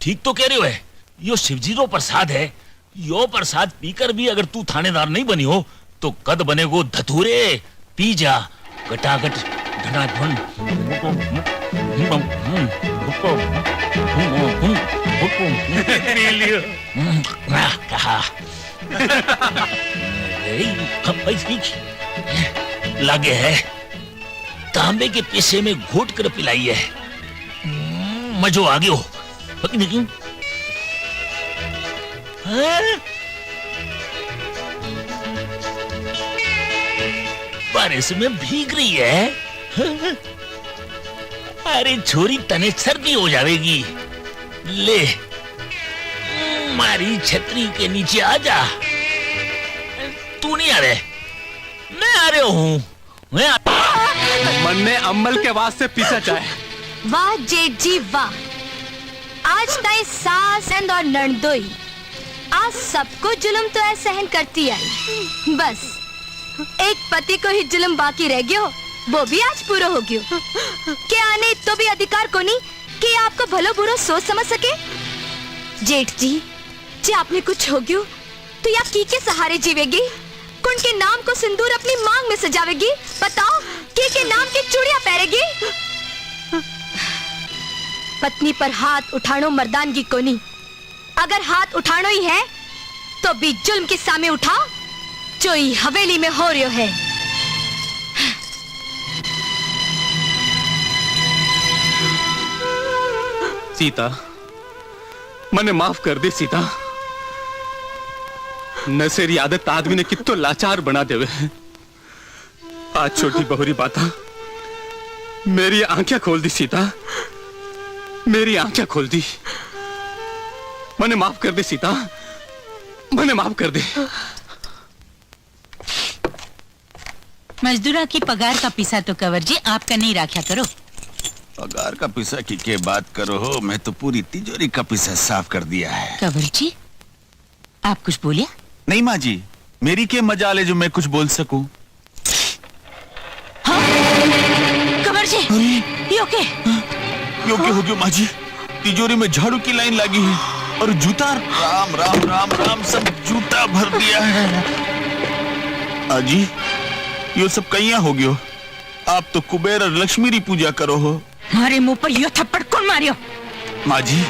ठीक तो कह रहे हो है। यो शिवजी रो प्रसाद है। यो प्रसाद पीकर भी अगर तू थानेदार नहीं बनी हो तो कद बनेगो धतूरे। पी जा गटागट धनाधन। पी लियो। कहा लागे है तांबे के पैसे में घोट कर पिलाई है। मजो आ गयो। बारिश में भीग रही है। अरे छोरी तने सर्दी हो जाएगी। ले मारी छतरी के नीचे आ जा। तू नहीं आ रहे, मैं आ रहा हूँ। मन ने अम्मल के वास्ते पीछा चाहे। वाह जेठ जी वाह, आज ताई सास और नंदोई आज सबको जुल्म तो है सहन करती आई। बस एक पति को ही जुल्म बाकी रह गयो, वो भी आज पूरा हो गयो। क्या नहीं तो भी अधिकार को नहीं कि आपको भलो बुरो सोच समझ सके। जेठ जी जे आपने कुछ हो गयो तो या की के सहारे जीवेगी? कौन के नाम को सिंदूर अपनी मांग में सजावेगी? बताओ के नाम की चूड़ियां पहनेगी? पत्नी पर हाथ उठानो मर्दानगी को नहीं। अगर हाथ उठानो ही है तो भी जुल्म के सामने उठाओ जो ही हवेली में हो रही है। सीता, मने माफ कर दे सीता। नशेरी आदत आदमी ने कितो लाचार बना देवे। आज छोटी बहुरी बाता मेरी आंखें खोल दी सीता, मेरी आंखें खोल दी। मने माफ कर दे सीता, मने माफ कर दे। मजदूरा की पगार का पिसा तो कंवर जी आपका नहीं राख्या करो। पगार का पिसा की के बात करो हो, मैं तो पूरी तिजोरी का पिसा साफ कर दिया है। कंवर जी आप कुछ बोलिया? नहीं माँ जी, मेरी के मजाल है जो मैं कुछ बोल सकूं। हाँ? कंवर जी योके हो गया माँ जी, तिजोरी में झाड़ू की लाइन लगी है और जूता राम राम राम राम सब जूता भर दिया है। आजी यो सब कहिया हो गयो? आप तो कुबेर और लक्ष्मी री पूजा करो हो। मारे मुंह पर यो थप्पड़ कौन मारियो? माँ जी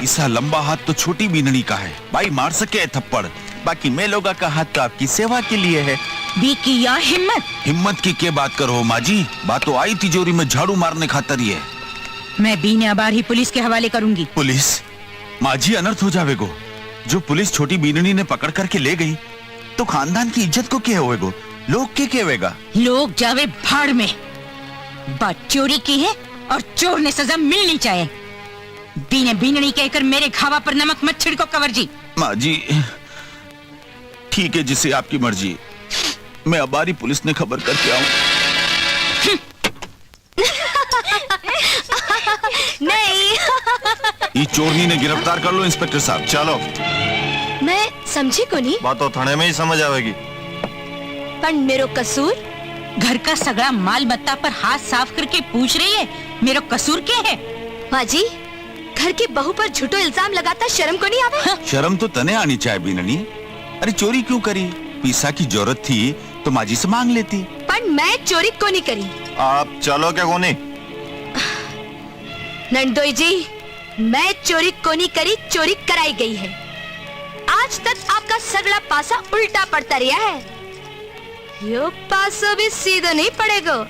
इसा लंबा हाथ तो छोटी बीननी का है, भाई मार सके है थप्पड़, बाकी मैं लोगा का हाथ तो आपकी सेवा के लिए है। बीकी या हिम्मत की क्या बात करो माँ जी, बात तो आई तिजोरी में झाड़ू मारने खातर ही है। मैं बीने अबार ही पुलिस के हवाले करूंगी। पुलिस? माँ जी अनर्थ हो जावेगो। जो पुलिस छोटी बीननी ने पकड़ करके ले गई तो खानदान की इज्जत को क्या होएगो, लोग क्या कहेगा? लोग जावे भाड़ में। बात चोरी की है और चोर ने सजा मिलनी चाहिए। बीने बीननी कहकर मेरे घावा पर नमक मत छिड़को कंवर जी। माँ जी ठीक है, जिसे आपकी मर्जी, मैं अबारी पुलिस ने खबर करके आऊं। नहीं ये चोरनी ने गिरफ्तार कर लो इंस्पेक्टर साहब। चलो। मैं समझी को नहीं। बात तो थाने में ही समझ आवेगी। पर मेरो कसूर? घर का सगड़ा माल बत्ता पर हाथ साफ करके पूछ रही है मेरो कसूर क्या है? माँ जी घर की बहू पर झूठो इल्जाम लगाता शर्म को नहीं आवे? शर्म तो तने आनी चाहिए बीननी। अरे चोरी क्यों करी? पैसा की जरूरत थी तो माँ जी से मांग लेती। पर मैं चोरी को नहीं करी। आप चलो क्या कोनी? नंदोई जी मैं चोरी को नहीं करी, चोरी कराई गई है। आज तक आपका सगड़ा पासा उल्टा पड़ता रहा है, यो पासा भी सीधा नहीं पड़ेगा।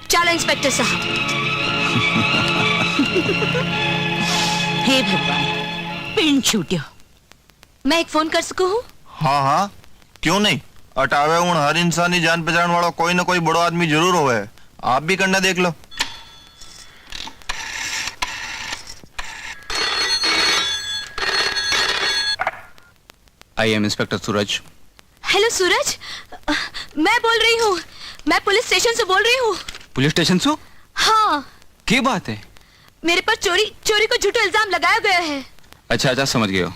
चलो इंस्पेक्टर साहब। हे भगवान पिन छूटियो। मैं एक फोन कर सकूं हूँ? हाँ क्यों नहीं। अटावे उन हर इंसानी जान पहचान वाला कोई ना कोई बड़ो आदमी जरूर होवे। आप भी करना देख लो। I am inspector Suraj. Hello Suraj, मैं बोल रही हूँ, मैं पुलिस स्टेशन से बोल रही हूँ। पुलिस स्टेशन से? हाँ। क्या बात है? मेरे पर चोरी को झूठा इल्जाम लगाया गया है। अच्छा समझ गए हो।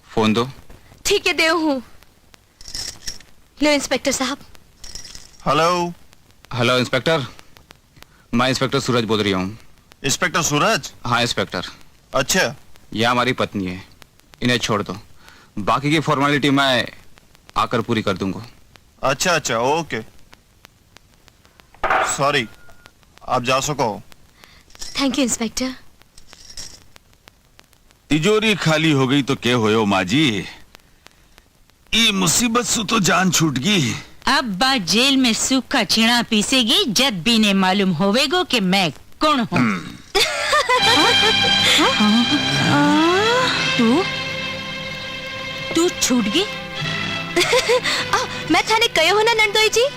फोन दो। ठीक है दे हूँ। लो इंस्पेक्टर साहब। हेलो इंस्पेक्टर, मैं इंस्पेक्टर सूरज बोल रही हूँ। इंस्पेक्टर सूरज? हाँ इंस्पेक्टर। अच्छा यह हमारी पत्नी है, इन्हें छोड़ दो, बाकी की फॉर्मेलिटी मैं आकर पूरी कर दूंगा। अच्छा ओके, सॉरी, आप जा सको। Thank you inspector. तिजोरी खाली हो गई तो क्या होयो माँ जी, ये मुसीबत से तो जान छूट गई। अब बात जेल में सूखा चीना पीसेगी जब भी ने मालूम होवेगो कि मैं कौन हूँ। तू छूट गई? मैं थाने कहे हो ना नंदोई जी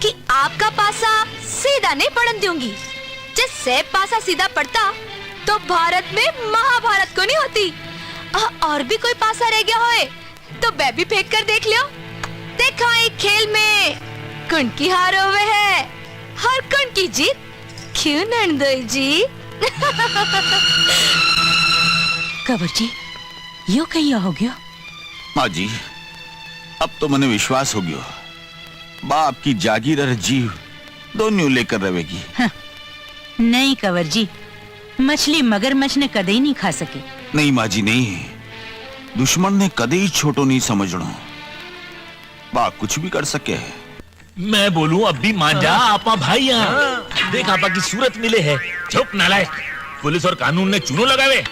कि आपका पासा सीधा नहीं पड़न दूंगी। जिससे पासा सीधा पड़ता तो भारत में महाभारत को नहीं होती। और भी कोई पासा रह गया होए तो मैं भी फेंक कर देख लियो। देखा एक खेल में कौन की हार हुए है और कौन की जीत। क्यों नंदोई जी? कंवर जी यो कहिया हो गया? माँ जी अब तो मैंने विश्वास हो गया, बाप की जागीर और जीव दोनों लेकर रहेगी। हाँ, नहीं कंवर जी, मछली मगरमच्छ ने कदे ही नहीं खा सके। नहीं माँ जी नहीं, दुश्मन ने कदे ही छोटो नहीं समझना, बाप कुछ भी कर सके है। मैं बोलूं अब भी मान जा, आपा भाई यहाँ देख आपा की सूरत मिले है। चुप नालायक, पुलिस और कानून ने चूनो लगावे।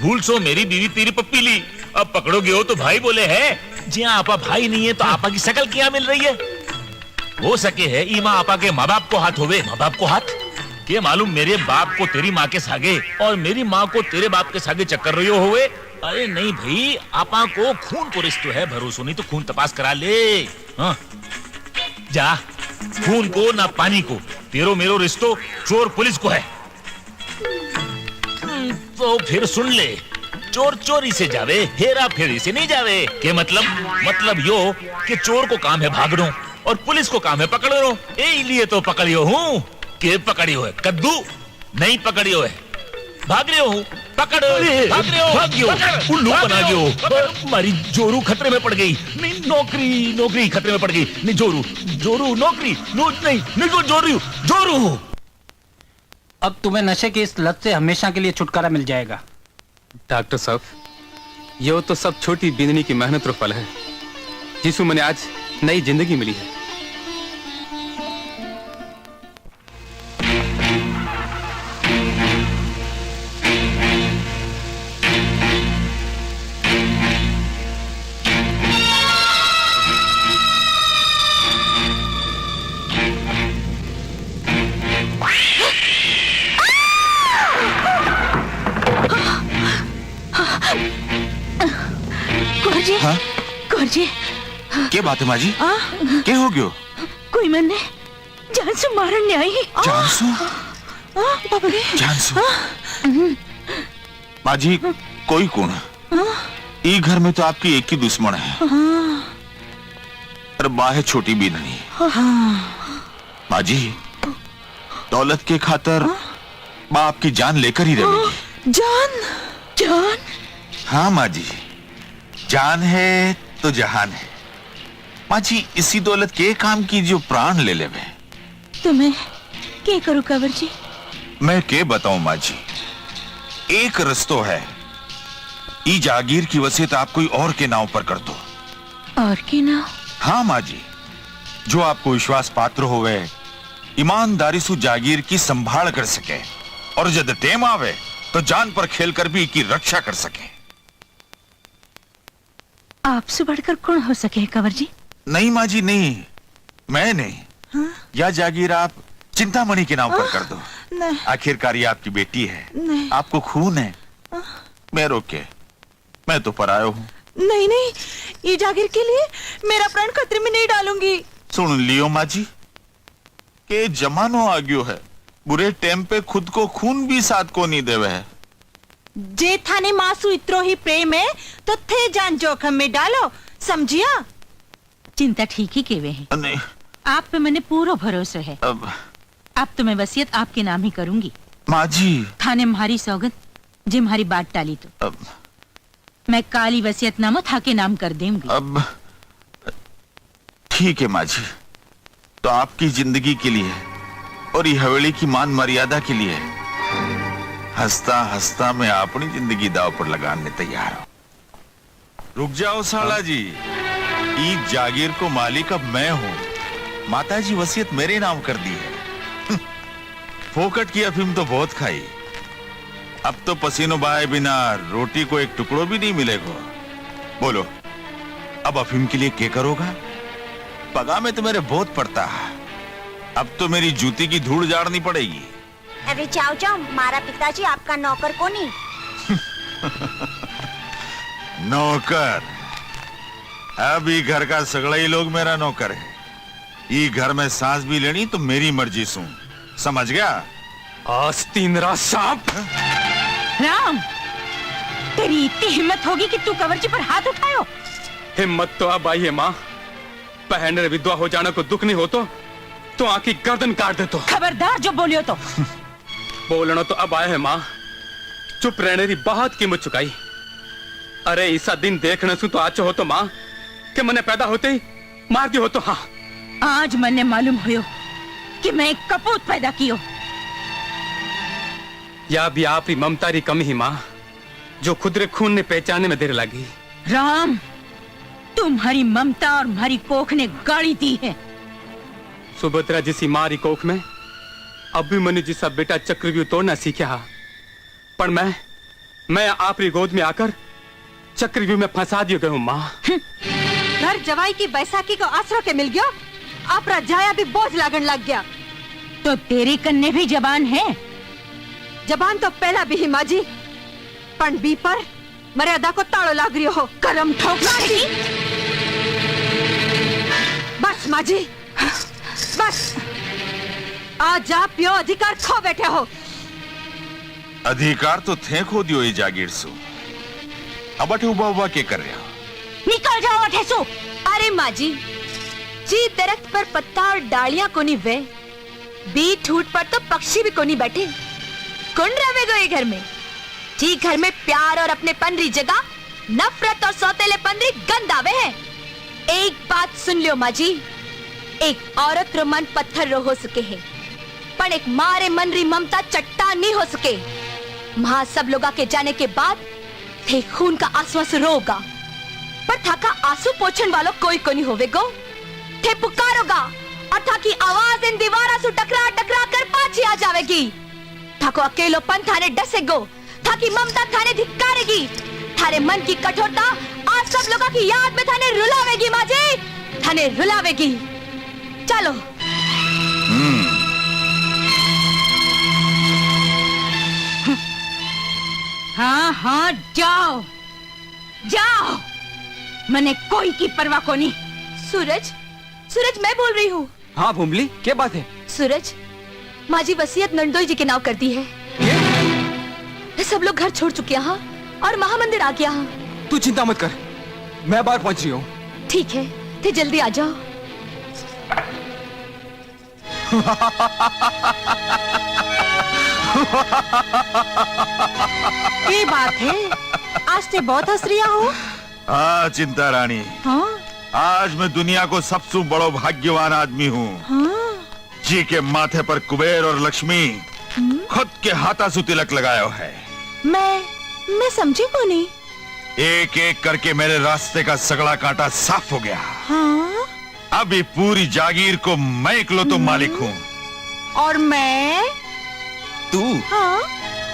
भूल सो मेरी बीवी तेरी पप्पी ली, अब पकड़ोगे हो तो भाई बोले है। जी हाँ, आपा भाई नहीं है तो आपा की शकल क्या मिल रही है? हो सके है ईमा आपा के माँ बाप को हाथ होवे। माँ बाप को हाथ के मालूम मेरे बाप को तेरी माँ के सागे और मेरी माँ को तेरे बाप के सागे चक्कर रही हुए। अरे नहीं भाई, आपा को खून को रिश्तो है, भरोसा नहीं तो खून तपास करा ले। हाँ जा, खून को ना पानी को, तेरो मेरो रिश्तो चोर पुलिस को है। तो फिर सुन ले, चोर चोरी से जावे, हेरा फेरी से नहीं जावे। के मतलब यो कि चोर को काम है भागनो और पुलिस को काम है पकड़नो। ए लिए तो पकड़ियो हूँ। के पकड़ियो है? कद्दू नहीं पकड़ियो है, भाग रहे हो। पकड़, भाग रहे हो, भागियो, उल्लू बना गयो। हमारी जोरू खतरे में पड़ गई। नहीं, नौकरी खतरे में पड़ गई। नहीं जोरू नौकरी नहीं जोरू। अब तुम्हें नशे की इस लत से हमेशा के लिए छुटकारा मिल जाएगा। डॉक्टर साहब, ये तो सब छोटी बिंदनी की मेहनत और फल है, जिसमें मैंने आज नई जिंदगी मिली है। हाँ? जी क्या बात है माजी? क्या हो गयो? कोई मैंने जानसू मारने आई। जानसू? बाबा रे। जानसू? माजी कोई कौन? ई घर में तो आपकी एक ही दुश्मन है, और बाहे छोटी भी नहीं। माजी दौलत के खातर बाप की जान लेकर ही रहेगी। जान? हाँ माजी, जान है तो जहान है। माजी इसी दौलत के काम की जो प्राण ले लेवे। तुम्हें क्या करूं कंवर जी? मैं क्या बताऊं माजी, एक रस्तो है, ई जागीर की वसीयत आप कोई और के नाव पर कर दो। और के नाव? हाँ माजी, जो आपको विश्वास पात्र होवे, ईमानदारी से जागीर की संभाल कर सके, और जब टेम आवे तो जान पर खेलकर भी की रक्षा कर सके। आपसे बढ़कर कौन हो सके कंवर जी? नहीं माजी नहीं, मैं नहीं। हाँ? या जागीर आप चिंतामणि के नाम पर कर दो। आखिरकार ये आपकी बेटी है, आपको खून है। मैं रोके, मैं तो परायो हूँ। नहीं, ये जागीर के लिए मेरा प्राण खतरे में नहीं डालूंगी। सुन लियो माजी, के जमानो आ गयो है, बुरे टाइम पे खुद को खून भी साथ को नहीं देवे है। जे थाने मासू इत्रो ही प्रेम है तो थे जान जोखम में डालो, समझिया? चिंता ठीक ही केवे है। नहीं, आप पे मैंने पूरा भरोसा है। अब तो मैं वसीयत आपके नाम ही करूंगी। माजी थाने तुम्हारी सौगंध, जे हमारी बात टाली तो मैं काली वसीयतनामा था के नाम कर दूंगी। अब ठीक है माजी, तो आपकी जिंदगी के लिए और ये हवेली की मान मर्यादा के लिए हंसता हंसता मैं अपनी जिंदगी दाव पर लगाने तैयार हूं। रुक जाओ साला जी, ई जागीर को मालिक अब मैं हूं। माताजी वसीयत मेरे नाम कर दी है। फोकट की अफीम तो बहुत खाई, अब तो पसीनों बहाए बिना रोटी को एक टुकड़ो भी नहीं मिलेगा। बोलो अब अफीम के लिए क्या करोगा? पगा में तो मेरे बहुत पड़ता है, अब तो मेरी जूती की धूड़ झाड़नी पड़ेगी। अरे जाओ, मारा पिताजी आपका नौकर कोनी। नौकर? अब ये घर का सगड़ा ही लोग मेरा नौकर है। ये घर में सांस भी लेनी तो मेरी मर्जी सू, समझ गया? आस्तीन सांप। राम, तेरी इतनी हिम्मत होगी कि तू कंवर जी पर हाथ उठायो? हिम्मत तो अब आई है माँ, बहन रे विधवा हो जाने को दुख नहीं हो तो आंखी गर्दन काट दे तो। खबरदार जो बोलियो तो। बोलना तो अब आया है माँ, चुप रहने की बहुत कीमत चुकाई। अरे ऐसा दिन देखने से तो आचो हो तो माँ कि मैंने पैदा होते ही मार दियो हो तो। हाँ, आज मैंने मालूम हुयो कि मैं एक कपूत पैदा कियो। या भी आप ही ममता री कमी ही माँ, जो खुदरे खून ने पहचाने में देर लगी। राम, तुम्हारी ममता और हमारी कोख ने गाड़ी दी है। सुभद्रा जिसी मारी कोख में अब भी मैंने जिसा बेटा चक्रव्यूह तोड़ना सीखा, पर मैं आपरी गोद में आकर चक्रव्यूह में फंसा दियो गयो माँ। घर जवाई की बैसाखी को आसरो के मिल गया, आप जाया भी बोझ लागन लग गया। तो तेरे कन्ने भी जबान है? जबान तो पहला भी ही माजी, पण बी पर मर्यादा को ताड़ो लाग रही हो। करम ठोकना ही। बस माजी, बस। आज आप यो अधिकार खो बैठे हो। अधिकार तो थे खो दियो ये जागीर सु, अब अठे उबा उबा के कर रहे हो? निकल जाओ अठे सो। अरे माँ जी, जी दरख्त पर पत्ता और डालियां कोनी वे, बीज ठूट पर तो पक्षी भी कोनी बैठे। कौन रहेगा ये घर में? जी घर में प्यार और अपने पनरी जगह नफरत और सौतेले पनरी गंद आवे है। एक बात सुन लियो माँ जी, एक औरत रो मन पत्थर रो हो सके है, पर एक मारे मन री ममता चट्टान नहीं हो सके। वहां सब लोगा के जाने के बाद थे खून का आंसू से रोगा, पर था का आंसू पोछण वालों कोई को नहीं होवेगो। थे पुकारोगा और था की आवाज इन दीवारा से टकरा टकरा कर पाछी आ जावेगी। था को अकेलोपन थाने डसेगो, था की ममता थाने धिक्कारेगी। थारे मन की कठोरता आज सब लोगों की याद में थाने रुलावेगी माँ जी, थाने रुलावेगी। चलो। हाँ हाँ जाओ जाओ, मने कोई की परवाह को नहीं। सूरज, सूरज मैं बोल रही हूँ। हाँ भूमली, क्या बात है? सूरज, माँ जी वसीयत नंदोई जी के नाम कर दी है। सब लोग घर छोड़ चुके हैं और महामंदिर आ गया। तू चिंता मत कर, मैं बाहर पहुंच रही हूँ। ठीक है, थे जल्दी आ जाओ। ये बात है, आज ते बहुत हंस रिया हो। हाँ चिंता रानी, हाँ? आज मैं दुनिया को सबसे बड़ो भाग्यवान आदमी हूँ। हाँ? जी के माथे पर कुबेर और लक्ष्मी खुद के हाथा से तिलक लगाया है। मैं समझी को नहीं। एक एक करके मेरे रास्ते का सगड़ा कांटा साफ हो गया। हाँ? अभी पूरी जागीर को मैं इकलौता मालिक हूँ। और मैं? तू? हाँ?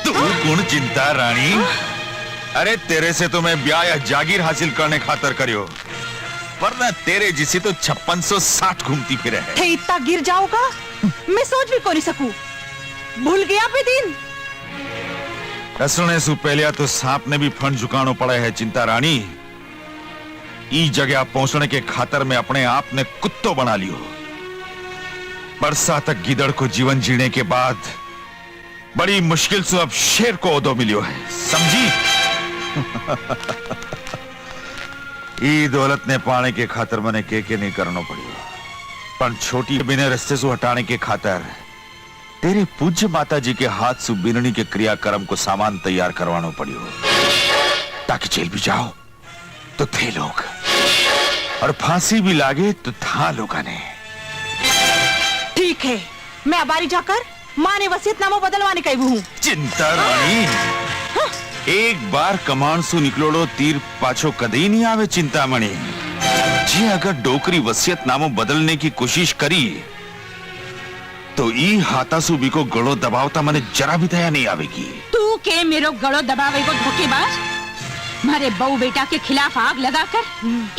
तू कौन चिंता रानी? अरे तेरे से तो मैं ब्याह या जागीर हासिल करने खातर करियो, वरना तेरे जिसे तो 5660 घूमती फिरे है। थे इतना गिर जाओगा, मैं सोच भी को नहीं सकूं। भूल गया पे दिन। कसने से पहले तो सांप ने भी फंड झुकानो पड़े है चिंता रानी। ई जगह पहुंचने के खातर में अपने आप ने कुत्तो बना लियो। बरसा तक गिदड़ को जीवन जीने के बाद बड़ी मुश्किल से अब शेर को ओदो मिलियो है, समझी? ई दौलत ने पाने के खातर मने के नहीं करनो पड़ियो, पर छोटी बिने रस्ते से हटाने के खातर तेरे पूज्य माता जी के हाथ से बिननी के क्रियाक्रम को सामान तैयार करवानो पड़ियो, ताकि जेल भी जाओ तो थे लोग और फांसी भी लागे तो था लोगा ने। ठीक है, मैं अबारी जाकर माँ ने वसीयतनामा बदलवाने का हूँ। चिंता रानी, एक बार कमांड से निकलोड़ो तीर पाछो कदे नहीं आवे चिंतामणि। जी अगर डोकरी वसीयतनामो बदलने की कोशिश करी तो ई हाथासू भी को गड़ो दबावता मने जरा भी दया नहीं आवेगी। तू के मेरो गड़ो दबावे को धोखेबाज, मारे बहू बेटा के खिलाफ आग लगाकर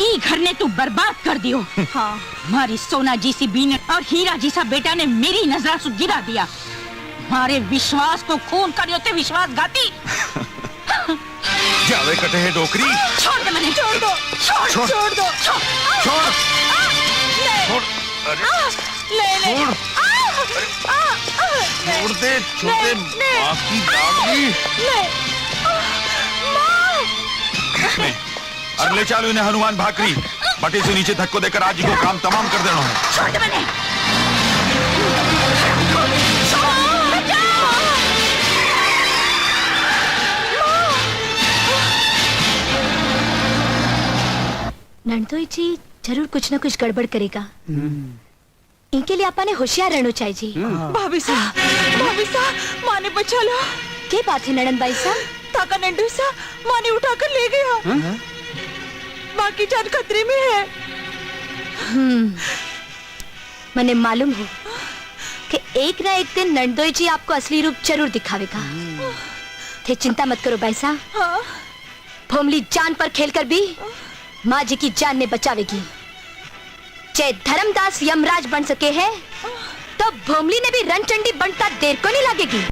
ई घर ने तू बर्बाद कर दियो। हाँ। मारी सोना जैसी बीन और हीरा जैसा बेटा ने मेरी नजर से गिरा दिया। मारे विश्वास को खून करियो ते विश्वासघाती। जावे कटे है डोकरी। छोड़ दे मने, छोड़ दो, छोड़ दो, छोड़। ले छोड़ दे, छोटे माँ की लाडली। और ले चालू इन्हें हनुमान भाकरी, बटे से नीचे धक्को देकर आज ही को काम तमाम कर देना है। छोड़ दे मने। नंदोई जी जरूर कुछ न कुछ गड़बड़ करेगा। इनके लिए आपने होशियार रहना चाहिए जी। भाभी साहब, माँ ने बचा लो। क्या बात है नड़न भाई साहब? ताका नंदू सा माँ ने उठाकर ले गया। बाकी जान खतरे में है। मने मालूम हो कि एक ना एक दिन नंदोई जी आपको असली रूप जरूर दिखावेगा। थे चिंता मत करो भाई साहब। भोमली जान पर खेलकर भी माँ जी की जान ने बचावेगी। चाहे धर्मदास यमराज बन सके हैं, तो भोमली ने भी रणचंडी बनता देर को नहीं लगेगी।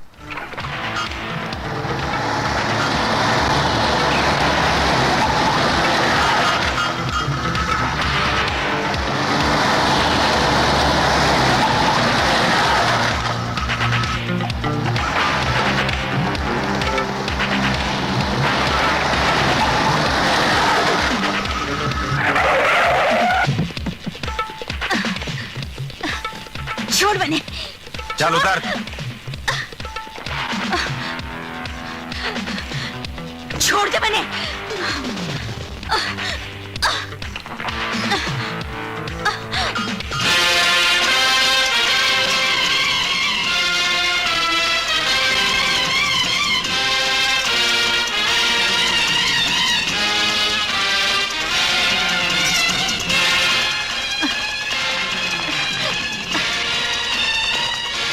छोड़ बने। चल उतर। छोड़ दे बने।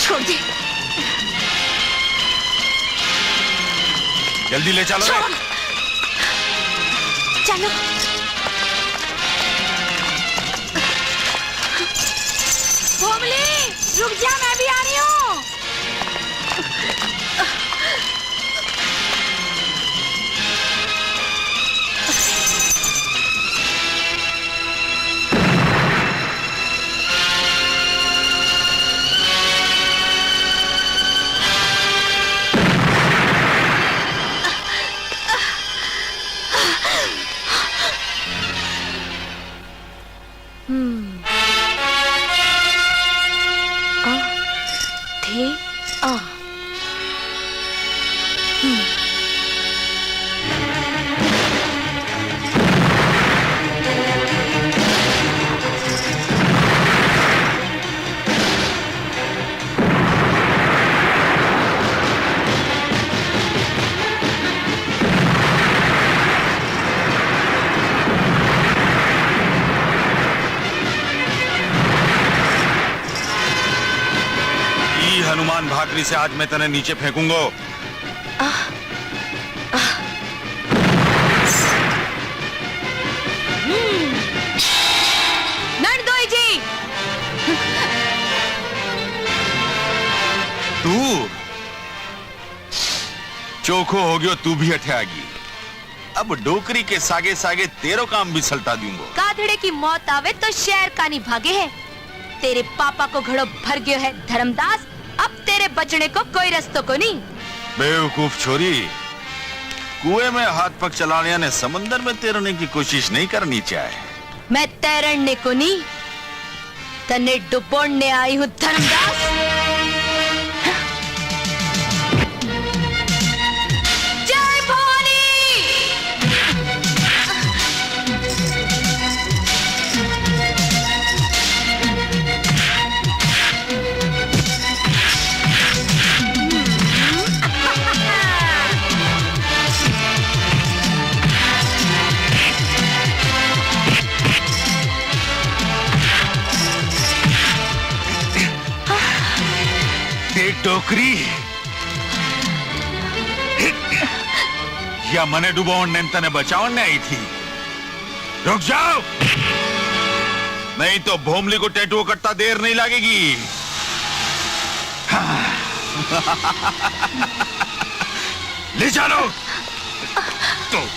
छोड़ दे। जल्दी ले चलो। चलो। भोमली, रुक जा, मैं भी आ रही हूँ। हनुमान भाकरी से आज मैं तने नीचे फेंकूंगा। नंदोई जी, तू चोखो हो गयो, तू भी अठे आ गई। अब डोकरी के सागे सागे तेरो काम भी सलटा दूंगा। काधड़े की मौत आवे तो शहर का नहीं भागे है। तेरे पापा को घड़ो भर गयो है धर्मदास, अब तेरे बचने को कोई रस्तो को नहीं। बेवकूफ छोरी, कुएं में हाथ पग चलाने ने समंदर में तैरने की कोशिश नहीं करनी चाहिए। मैं तैरने को नहीं, तने डुबोड़ने आई हूँ धर्मदास। जय भवानी। टोकरी या मने डुबावन ने तने बचावन ने आई थी। रुक जाओ, नहीं तो भोमली को टैटू करता देर नहीं लगेगी। ले चलो तो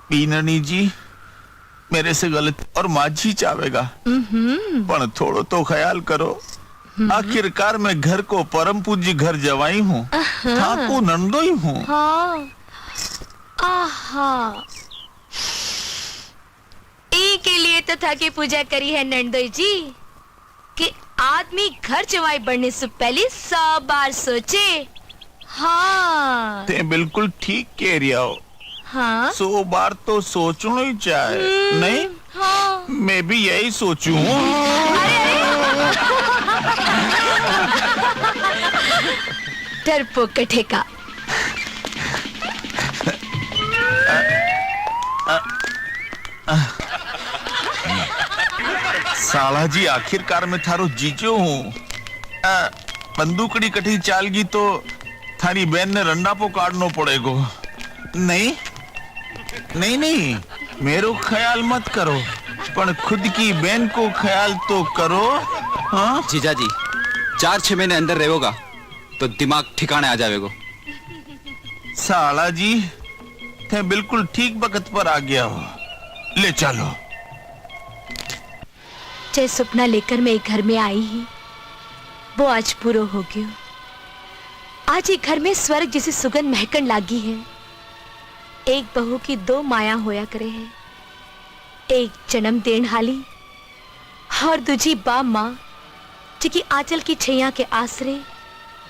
बीननी जी मेरे से गलत और माझी चावेगा पण थोड़ो तो ख्याल करो आखिरकार मैं घर को परम पूज्य घर जवाई हूँ ठाकुर नंदोई हूँ। हाँ आहा ई के लिए तो था कि पूजा करी है नंदोई जी कि आदमी घर जवाई बनने से पहले 100 बार सोचे। हाँ ते बिल्कुल ठीक कह रही हो। हाँ 100 बार तो सोचना ही चाहिए नहीं? हाँ मैं भी यही सोचूं। डरपोक कठे का। साला जी आखिरकार मैं थारो जीजो हूँ। बंदूकड़ी कठी चालगी तो थारी बहन ने रंडा पो काटनो पड़ेगो। नहीं नहीं नहीं मेरो ख्याल मत करो पर खुद की बहन को ख्याल तो करो। हाँ जीजा जी 4-6 महीने अंदर रहेगा तो दिमाग ठिकाने आ जाएगा। साला जी थे बिल्कुल ठीक वक्त पर आ गया हो। ले चलो। जय सपना लेकर मैं एक घर में आई ही वो आज पूरा हो गयो। आज एक घर में स्वर्ग जैसी सुगंध महकन लागी है। एक बहू की 2 माया होया करे है, एक जन्म देन हाली और दूजी बा माँ जिकी आंचल की छैया के आसरे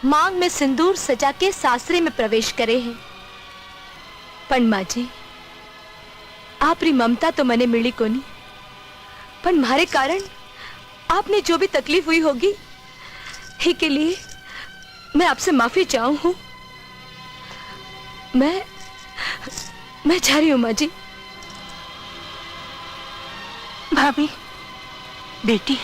मांग में सिंदूर सजा के सासरे में प्रवेश करे हैं। पण माँ जी आपरी ममता तो मने मिली कोनी पर मारे कारण आपने जो भी तकलीफ हुई होगी ही के लिए मैं आपसे माफी चाहूं हूं। मैं जा रही हूं माँ जी। भाभी बेटी